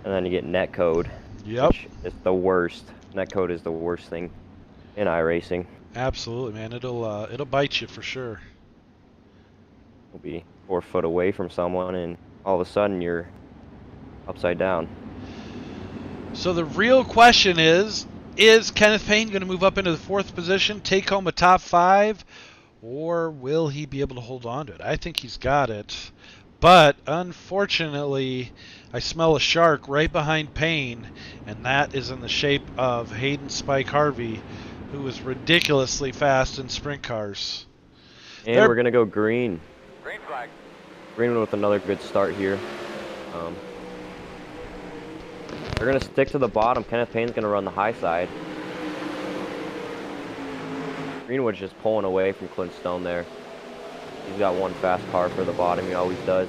And then you get netcode. Yep. It's the worst. Netcode is the worst thing in iRacing. Absolutely, man. It'll bite you for sure. You'll be 4 foot away from someone, and all of a sudden you're upside down. So the real question is Kenneth Payne going to move up into the 4th position, take home a top 5, or will he be able to hold on to it? I think he's got it. But unfortunately, I smell a shark right behind Payne, and that is in the shape of Hayden Spike Harvey, who is ridiculously fast in sprint cars. And we're going to go green. Green flag. Green with another good start here. They're going to stick to the bottom. Kenneth Payne's going to run the high side. Greenwood's just pulling away from Clint Stone there. He's got one fast car for the bottom. He always does.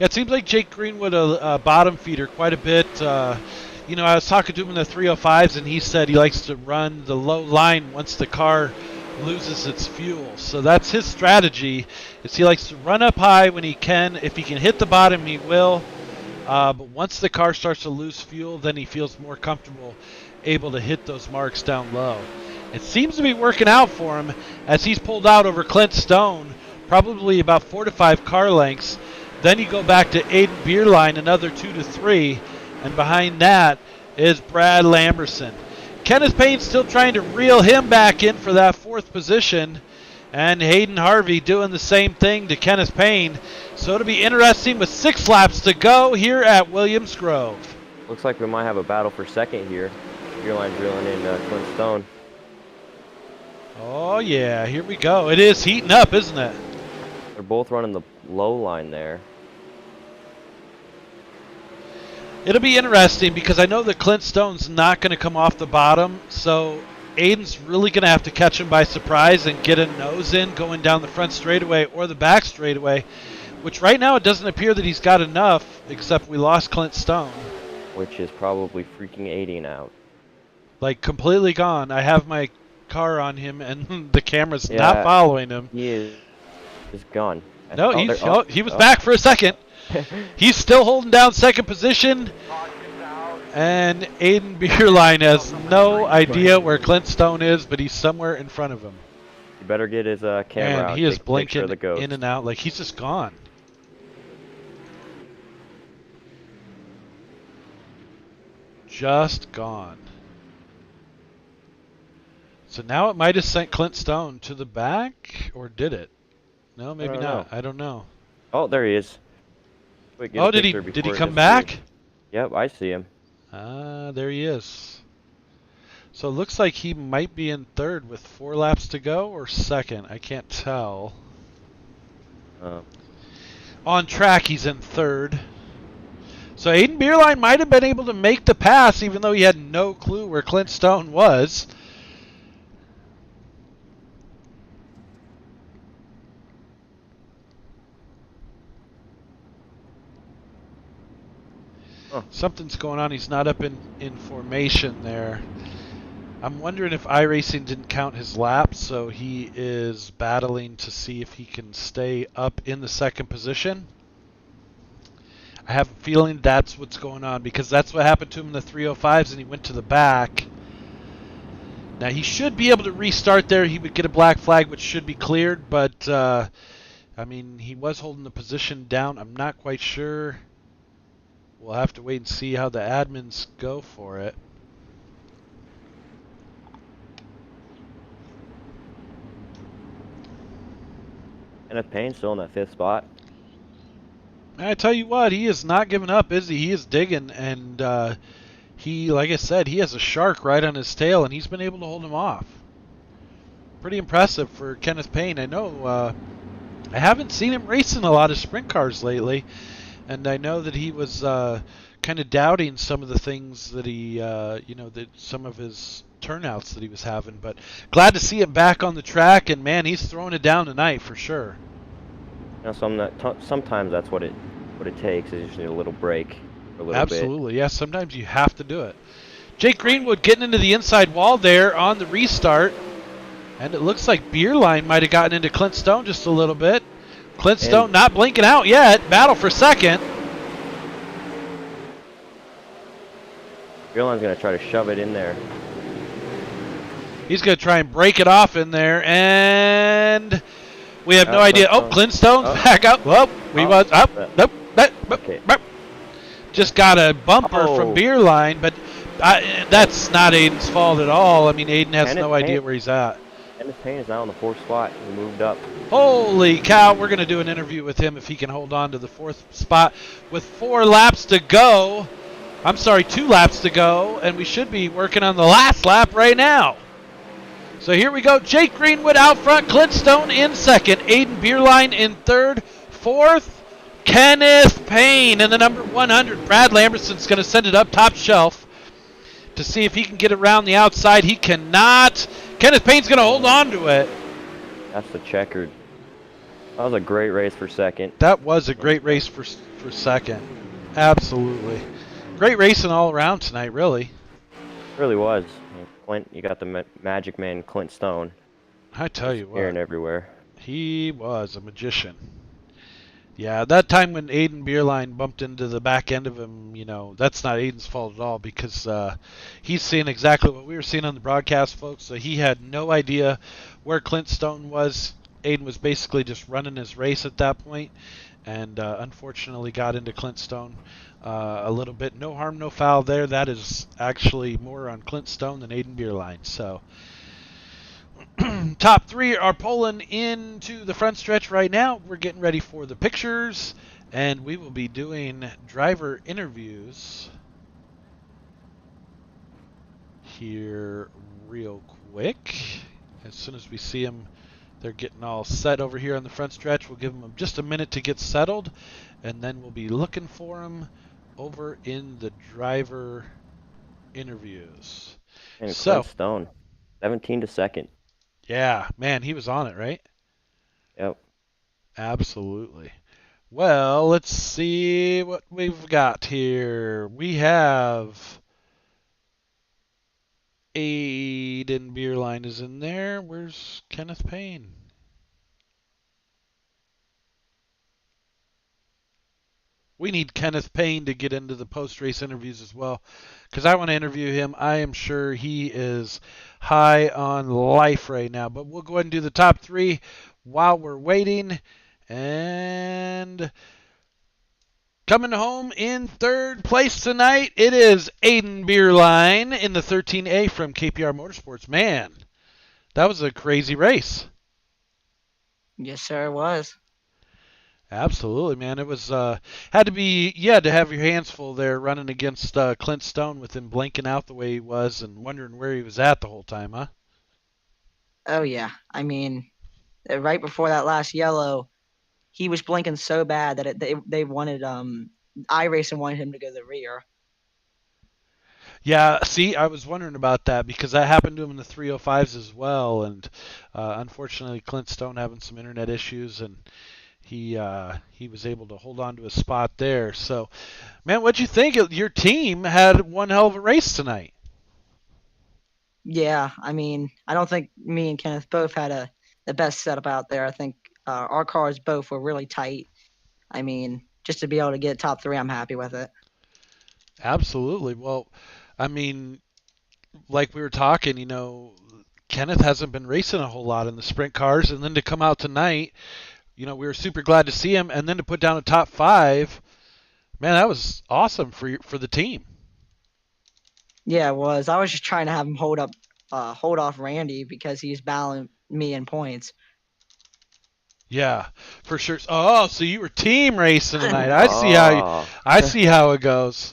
Yeah, it seems like Jake Greenwood a bottom feeder quite a bit. I was talking to him in the 305s, and he said he likes to run the low line once the car loses its fuel. So that's his strategy, is he likes to run up high when he can. If he can hit the bottom, he will. But once the car starts to lose fuel, then he feels more comfortable able to hit those marks down low. It seems to be working out for him as he's pulled out over Clint Stone, probably about 4 to 5 car lengths. Then you go back to Aiden Beerline, another 2 to 3, and behind that is Brad Lamberson. Kenneth Payne still trying to reel him back in for that 4th position. And Hayden Harvey doing the same thing to Kenneth Payne. So it'll be interesting with 6 laps to go here at Williams Grove. Looks like we might have a battle for 2nd here. Beerline's reeling in Clint Stone. Oh, yeah, here we go. It is heating up, isn't it? They're both running the low line there. It'll be interesting because I know that Clint Stone's not going to come off the bottom, so Aiden's really going to have to catch him by surprise and get a nose in going down the front straightaway or the back straightaway, which right now it doesn't appear that he's got enough, except we lost Clint Stone. Which is probably freaking Aiden out. Like, completely gone. I have my car on him, and the camera's Yeah, not following him. He is gone. No, Oh, he was back for a second. He's still holding down second position. Caution out. And Aiden Beerline has no idea where Clint Stone is, but he's somewhere in front of him. You better get his camera And out. he is take a picture blinking of the ghost. in and out like he's just gone. Just gone. So now it might have sent Clint Stone to the back, or did it? No, maybe don't not. know. I don't know. Oh, there he is. Wait, get a Oh, did picture he before it come disappears. back? Yep, I see him. Ah, there he is. So it looks like he might be in third with 4 laps to go, or second. I can't tell. On track, he's in third. So Aiden Beerline might have been able to make the pass, even though he had no clue where Clint Stone was. Huh. Something's going on. He's not up in formation there. I'm wondering if iRacing didn't count his laps, so he is battling to see if he can stay up in the second position. I have a feeling that's what's going on, because that's what happened to him in the 305s, and he went to the back. Now, he should be able to restart there. He would get a black flag, which should be cleared, but, I mean, he was holding the position down. I'm not quite sure. We'll have to wait and see how the admins go for it. Kenneth Payne still in that 5th spot. I tell you what, he is not giving up, is he? He is digging, and he, like I said, he has a shark right on his tail, and he's been able to hold him off. Pretty impressive for Kenneth Payne. I know I haven't seen him racing a lot of sprint cars lately, and I know that he was kind of doubting some of the things that he, some of his turnouts that he was having. But glad to see him back on the track, and man, he's throwing it down tonight for sure. You know, sometimes that's what it takes. Is just need a little break for a little bit. Absolutely, yes. Sometimes you have to do it. Jake Greenwood getting into the inside wall there on the restart. And it looks like Beerline might have gotten into Clint Stone just a little bit. Clint Stone not blinking out yet. Battle for second. Beerline's going to try to shove it in there. He's going to try and break it off in there. And we have no idea. Oh, Clint Stone's back up. Well, we was up. Nope. Okay. Just got a bumper from Beerline, but that's not Aiden's fault at all. I mean, Aiden has no idea where he's at. Kenneth Payne is now in the 4th spot. He moved up. Holy cow, we're going to do an interview with him if he can hold on to the 4th spot with 4 laps to go. I'm sorry, 2 laps to go, and we should be working on the last lap right now. So here we go. Jake Greenwood out front, Clint Stone in second, Aiden Beerline in third, 4th, Kenneth Payne in the number 100. Brad Lamberson's going to send it up top shelf to see if he can get around the outside. He cannot. Kenneth Payne's going to hold on to it. That's the checkered. That was a great race for second. That was a great race for second. Absolutely. Great racing all around tonight, really. It really was. Clint, you got the magic man, Clint Stone. I tell you Here and what. everywhere. He was a magician. Yeah, that time when Aiden Beerline bumped into the back end of him, that's not Aiden's fault at all, because he's seeing exactly what we were seeing on the broadcast, folks. So he had no idea where Clint Stone was. Aiden was basically just running his race at that point, and unfortunately got into Clint Stone a little bit. No harm, no foul there. That is actually more on Clint Stone than Aiden Beerline. So top 3 are pulling into the front stretch right now. We're getting ready for the pictures, and we will be doing driver interviews here real quick as soon soon as we see them, they're getting all set over here on the front stretch. We'll give them just a minute to get settled, and then we'll be looking for them over in the driver interviews. And So, Clint Stone, 17 to second. yeah, man, he was on it, right? Yep. Absolutely. Well, let's see what we've got here. We have Aiden Beerline is in there. Where's Kenneth Payne? We need Kenneth Payne to get into the post-race interviews as well, because I want to interview him. I am sure he is high on life right now. But we'll go ahead and do the top three while we're waiting. And coming home in third place tonight, it is Aiden Beerline in the 13A from KPR Motorsports. Man, that was a crazy race. Yes, sir, it was. Absolutely, man. It was had to be you had to have your hands full there running against Clint Stone with him blinking out the way he was and wondering where he was at the whole time, huh? Oh yeah. I mean, right before that last yellow, he was blinking so bad that they wanted iRacing wanted him to go to the rear. Yeah, see, I was wondering about that because that happened to him in the 305s as well, and unfortunately, Clint Stone having some internet issues, and he was able to hold on to a spot there. So, man, what'd you think? Your team had one hell of a race tonight. Yeah, I mean, I don't think me and Kenneth both had the best setup out there. I think our cars both were really tight. I mean, just to be able to get top three, I'm happy with it. Absolutely. Well, I mean, like we were talking, Kenneth hasn't been racing a whole lot in the sprint cars, and then to come out tonight, we were super glad to see him, and then to put down a top five, man, that was awesome for the team. Yeah, it was. I was just trying to have him hold off Randy because he's battling me in points. Yeah, for sure. Oh, so you were team racing tonight. I see how it goes.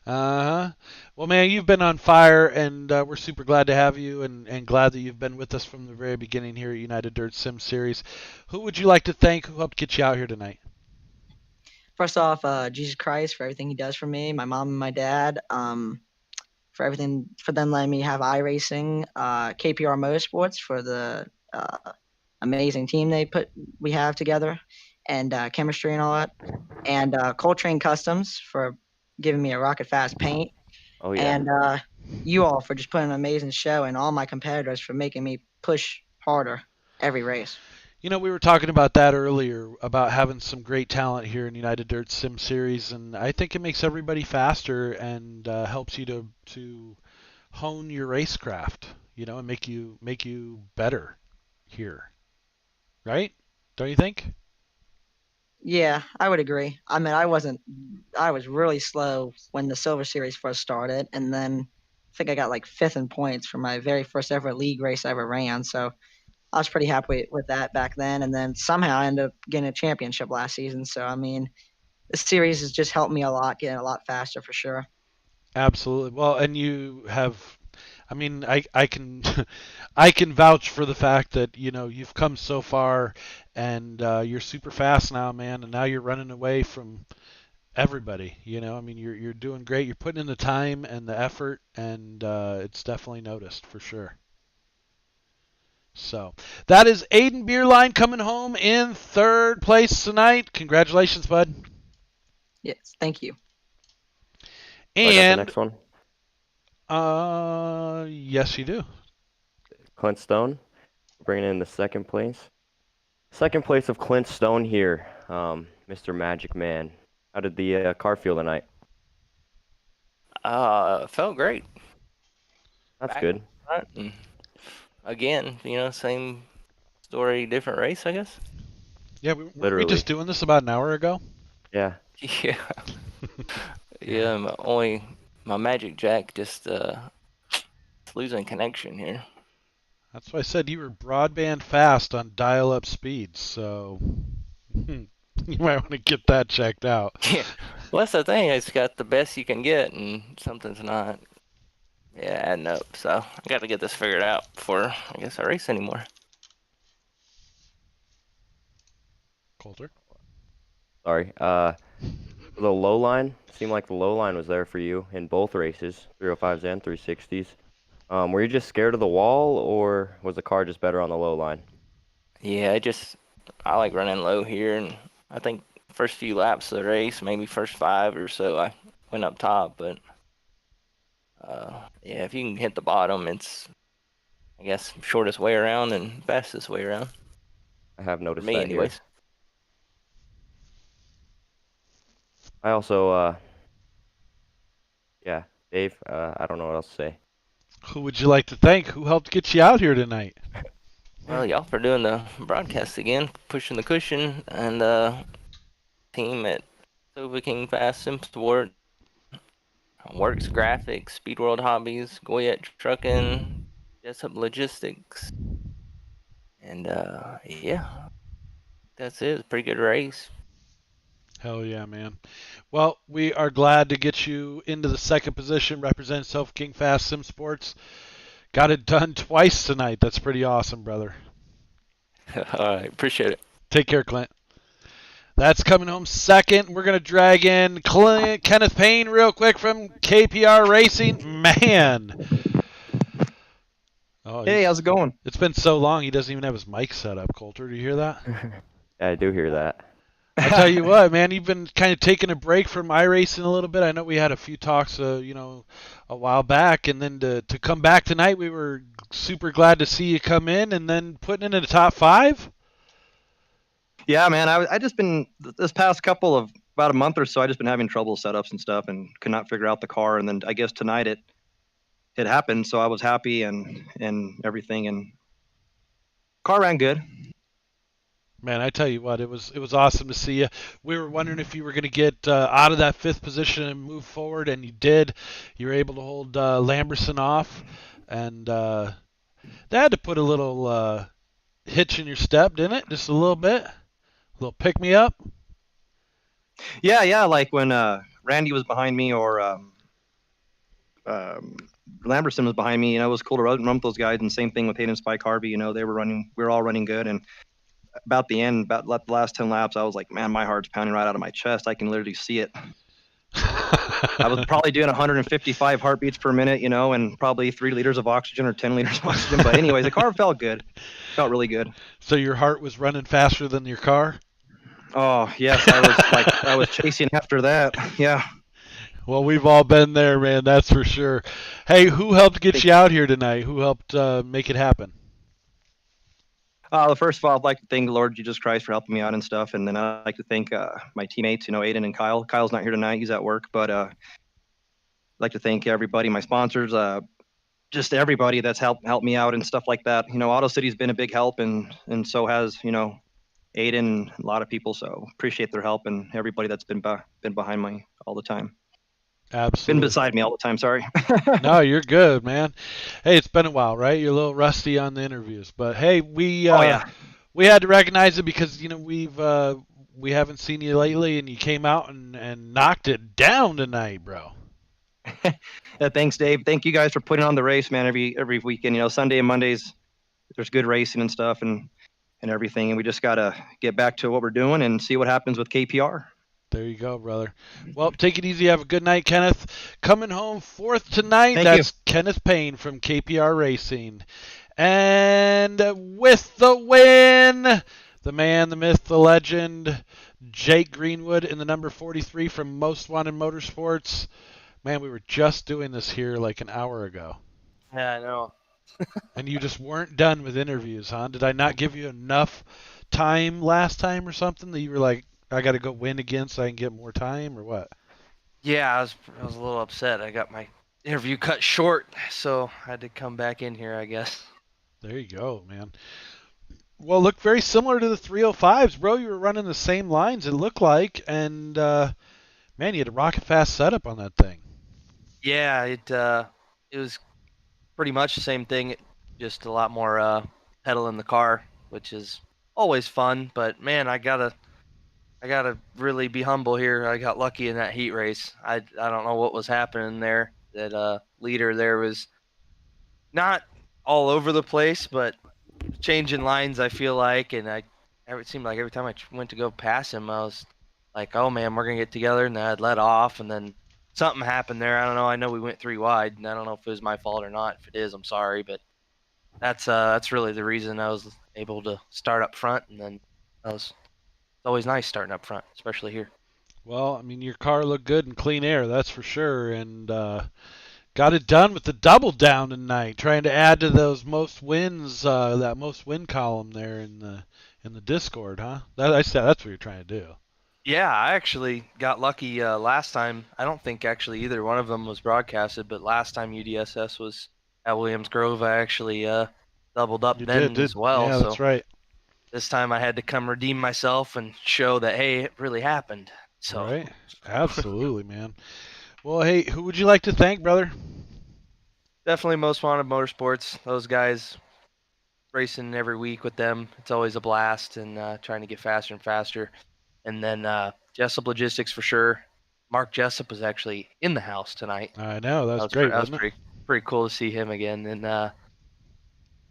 Uh-huh. Well, man, you've been on fire, and we're super glad to have you, and glad that you've been with us from the very beginning here at United Dirt Sim Series. Who would you like to thank? Who helped get you out here tonight? First off, Jesus Christ for everything he does for me, my mom and my dad, for everything, for them letting me have iRacing, KPR Motorsports for the amazing team we have together, and chemistry and all that, and Coltrane Customs for giving me a rocket fast paint, Oh yeah. and you all for just putting an amazing show, and all my competitors for making me push harder every race. We were talking about that earlier about having some great talent here in United Dirt Sim Series, and I think it makes everybody faster and helps you to hone your racecraft, and make you better here, right? Don't you think? Yeah, I would agree. I mean, I was really slow when the Silver Series first started, and then I think I got like fifth in points for my very first ever league race I ever ran. So I was pretty happy with that back then. And then somehow I ended up getting a championship last season. So, I mean, the series has just helped me a lot, getting a lot faster for sure. Absolutely. Well, and you have, I mean, I can I can vouch for the fact that you've come so far, and you're super fast now, man, and now you're running away from everybody. I mean, you're doing great. You're putting in the time and the effort, and it's definitely noticed for sure. So that is Aiden Beerline coming home in third place tonight. Congratulations, bud. Yes, thank you. So I got the And next one. yes, you do. Clint Stone, bringing in the second place. Second place of Clint Stone here, Mr. Magic Man. How did the car feel tonight? Felt great. That's Back good. front and again, same story, different race, I guess. Yeah, weren't we Literally. just doing this about an hour ago? Yeah. Yeah, yeah. My Magic Jack just it's losing connection here. That's why I said you were broadband fast on dial-up speeds, so you might want to get that checked out. Yeah. Well, that's the thing. It's got the best you can get, and something's not Yeah, adding up. So I got to get this figured out before I guess I race anymore. Coulter. Sorry. The low line seemed like the low line was there for you in both races, 305s and 360s. Were you just scared of the wall, or was the car just better on the low line? Yeah, I like running low here, and I think first few laps of the race, maybe first 5 or so, I went up top. But yeah, if you can hit the bottom, it's I guess shortest way around and fastest way around I have for noticed me, that here. anyways. I also, yeah, Dave, I don't know what else to say. Who would you like to thank? Who helped get you out here tonight? Well, y'all for doing the broadcast again, pushing the cushion, and team at Sova King Fast Sim Sport, Works Graphics, Speed World Hobbies, Goyet Trucking, Jessup Logistics, and yeah, that's it. It's a pretty good race. Hell yeah, man. Well, we are glad to get you into the second position, represent Self King Fast Sim Sports. Got it done twice tonight. That's pretty awesome, brother. All right, appreciate it. Take care, Clint. That's coming home second. We're going to drag in Kenneth Payne real quick from KPR Racing. Man. Oh, Hey, how's it going? it's been so long, he doesn't even have his mic set up, Coulter. Do you hear that? Yeah, I do hear that. I tell you what, man, you've been kind of taking a break from iRacing a little bit. I know we had a few talks, a while back, and then to come back tonight, we were super glad to see you come in and then putting in the top 5. Yeah, man, I just been this past couple of about a month or so. I just been having trouble setups and stuff, and could not figure out the car. And then I guess tonight it happened, so I was happy and everything. And car ran good. Man, I tell you what, it was awesome to see you. We were wondering if you were going to get out of that 5th position and move forward, and you did. You were able to hold Lamberson off, and they had to put a little hitch in your step, didn't it? Just a little bit, a little pick me up. Yeah. Like when Randy was behind me or um, Lamberson was behind me. It was cool to run with those guys. And same thing with Hayden Spike Harvey. They were running. We were all running good. And about the end, about the last 10 laps, I was like, man, my heart's pounding right out of my chest. I can literally see it. I was probably doing 155 heartbeats per minute, and probably 3 liters of oxygen or 10 liters of oxygen. But anyways, the car felt good. Felt really good. So your heart was running faster than your car? Oh, yes. I was chasing after that. Yeah. Well, we've all been there, man. That's for sure. Hey, who helped get you out here tonight? Who helped make it happen? First of all, I'd like to thank the Lord Jesus Christ for helping me out and stuff. And then I'd like to thank my teammates, Aiden and Kyle. Kyle's not here tonight. He's at work. But I'd like to thank everybody, my sponsors, just everybody that's helped me out and stuff like that. Auto City's been a big help, and so has Aiden, a lot of people. So appreciate their help and everybody that's been behind me all the time. Absolutely. Been beside me all the time. Sorry. No, you're good, man. Hey, it's been a while, right? You're a little rusty on the interviews, but hey, we had to recognize it because we haven't seen you lately, and you came out and knocked it down tonight, bro. Thanks, Dave. Thank you guys for putting on the race, man. Every weekend, Sunday and Mondays, there's good racing and stuff and everything, and we just gotta get back to what we're doing and see what happens with KPR. There you go, brother. Well, take it easy. Have a good night, Kenneth. Coming home 4th tonight, that's Kenneth Payne from KPR Racing. And with the win, the man, the myth, the legend, Jake Greenwood in the number 43 from Most Wanted Motorsports. Man, we were just doing this here like an hour ago. Yeah, I know. And you just weren't done with interviews, huh? Did I not give you enough time last time or something that you were like, I got to go win again so I can get more time, or what? Yeah, I was a little upset. I got my interview cut short, so I had to come back in here, I guess. There you go, man. Well, look very similar to the 305s, bro. You were running the same lines, it looked like, and man, you had a rocket fast setup on that thing. Yeah, it was pretty much the same thing, just a lot more pedal in the car, which is always fun. But man, I gotta really be humble here. I got lucky in that heat race. I don't know what was happening there that leader there was not all over the place, but changing lines. I feel like, and it seemed like every time I went to go pass him, I was like, "Oh man, we're gonna get together," and then I'd let off, and then something happened there. I don't know. I know we went 3 wide, and I don't know if it was my fault or not. If it is, I'm sorry, but that's really the reason I was able to start up front, and then it's always nice starting up front, especially here. Well, I mean, your car looked good in clean air, that's for sure, and got it done with the double down tonight, trying to add to those most wins, that most win column there in the Discord, huh? I said that's what you're trying to do. Yeah, I actually got lucky last time. I don't think actually either one of them was broadcasted, but last time UDSS was at Williams Grove, I actually doubled up You then did. as well. Yeah, So that's right. this time I had to come redeem myself and show that, hey, it really happened. So Right. Absolutely, man. Well, hey, who would you like to thank, brother? definitely Most Wanted Motorsports. Those guys racing every week with them. It's always a blast and trying to get faster and faster. And then Jessup Logistics for sure. Mark Jessup was actually in the house tonight. I know that was That great, was wasn't it? pretty cool to see him again. And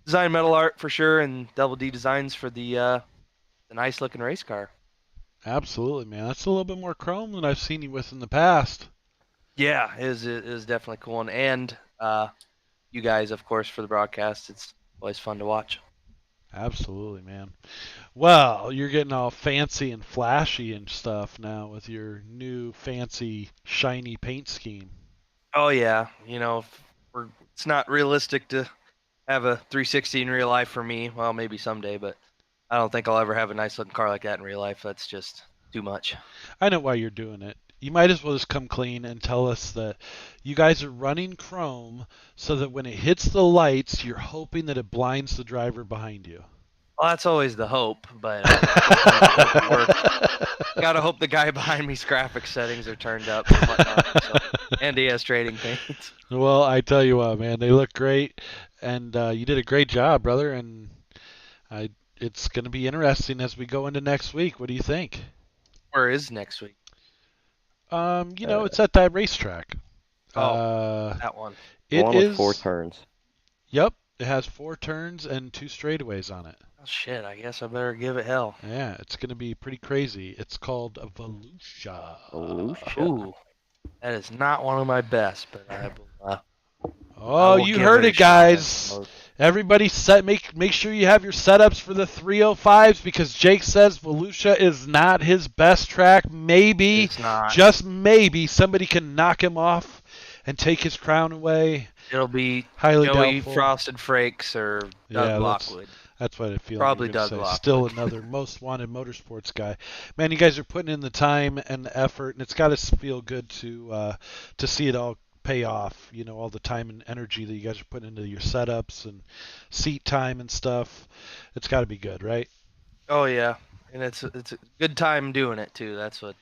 Design Metal Art for sure, and Double D Designs for the nice looking race car. Absolutely, man. That's a little bit more chrome than I've seen you with in the past. Yeah, it is definitely cool one. And you guys, of course, for the broadcast. It's always fun to watch. Absolutely, man. Well, you're getting all fancy and flashy and stuff now with your new fancy shiny paint scheme. Oh yeah, it's not realistic to have a 360 in real life for me. Well, maybe someday, but I don't think I'll ever have a nice looking car like that in real life. That's just too much. I know why you're doing it. You might as well just come clean and tell us that you guys are running chrome so that when it hits the lights, you're hoping that it blinds the driver behind you. Well, that's always the hope, but sometimes it doesn't work. Gotta hope the guy behind me's graphics settings are turned up and whatnot. So, and he has trading paint. Well, I tell you what, man, they look great, and you did a great job, brother. And it's going to be interesting as we go into next week. What do you think? Where is next week? It's at that racetrack. That one. The It one with is. 4 turns. Yep, it has 4 turns and 2 straightaways on it. Oh shit! I guess I better give it hell. Yeah, it's going to be pretty crazy. It's called Volusia. Volusia. Ooh, that is not one of my best, but I will. Oh, will you give heard it a it, shot, guys. Everybody make sure you have your setups for the 305s because Jake says Volusia is not his best track. Maybe, It's not. just maybe, somebody can knock him off and take his crown away. It'll be Highly Joey doubtful. Frosted Frakes or Doug Yeah, Lockwood. That's what I feel. Probably like you're Doug gonna say. Lockwood. Still another most wanted motorsports guy. Man, you guys are putting in the time and the effort, and it's got to feel good to see it all pay off. You know, all the time and energy that you guys are putting into your setups and seat time and stuff. It's got to be good, right? Oh yeah, and it's a good time doing it too. That's what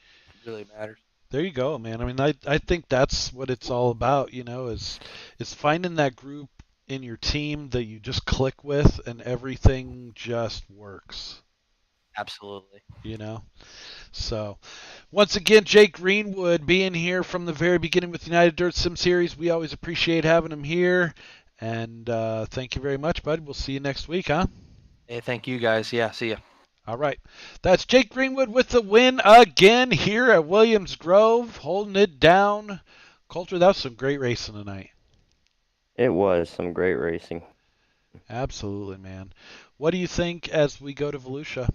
really matters. There you go, man. I mean, I think that's what it's all about. You know, is finding that group in your team that you just click with, and everything just works. Absolutely. You know. So, once again, Jake Greenwood being here from the very beginning with United Dirt Sim Series. We always appreciate having him here. And thank you very much, bud. We'll see you next week, huh? Hey, thank you guys. Yeah, see ya. All right. That's Jake Greenwood with the win again here at Williams Grove, holding it down. Coulter, that was some great racing tonight. It was some great racing. Absolutely, man. What do you think as we go to Volusia?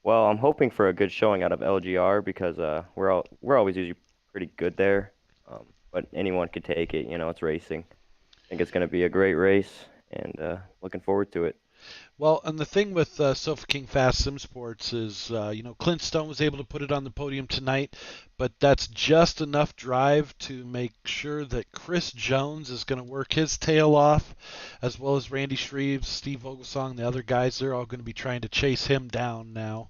Well, I'm hoping for a good showing out of LGR because we're always usually pretty good there. But anyone could take it. You know, it's racing. I think it's going to be a great race, and looking forward to it. Well, and the thing with Sofa King Fast Sim Sports is, Clint Stone was able to put it on the podium tonight, but that's just enough drive to make sure that Chris Jones is going to work his tail off, as well as Randy Shreves, Steve Vogelsong, the other guys. They're all going to be trying to chase him down now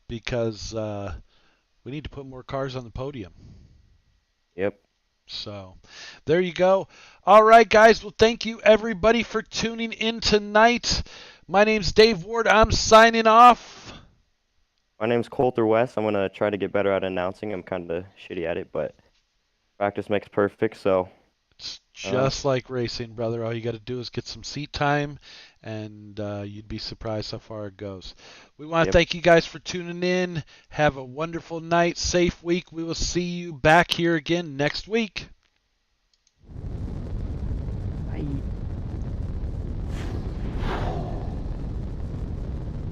because we need to put more cars on the podium. Yep. So, there you go. All right, guys. Well, thank you, everybody, for tuning in tonight. My name's Dave Ward. I'm signing off. My name's Coulter West. I'm going to try to get better at announcing. I'm kind of shitty at it, but if practice makes perfect. So It's just like racing, brother. All you got to do is get some seat time, and you'd be surprised how far it goes. We want to Yep. thank you guys for tuning in. Have a wonderful night, safe week. We will see you back here again next week.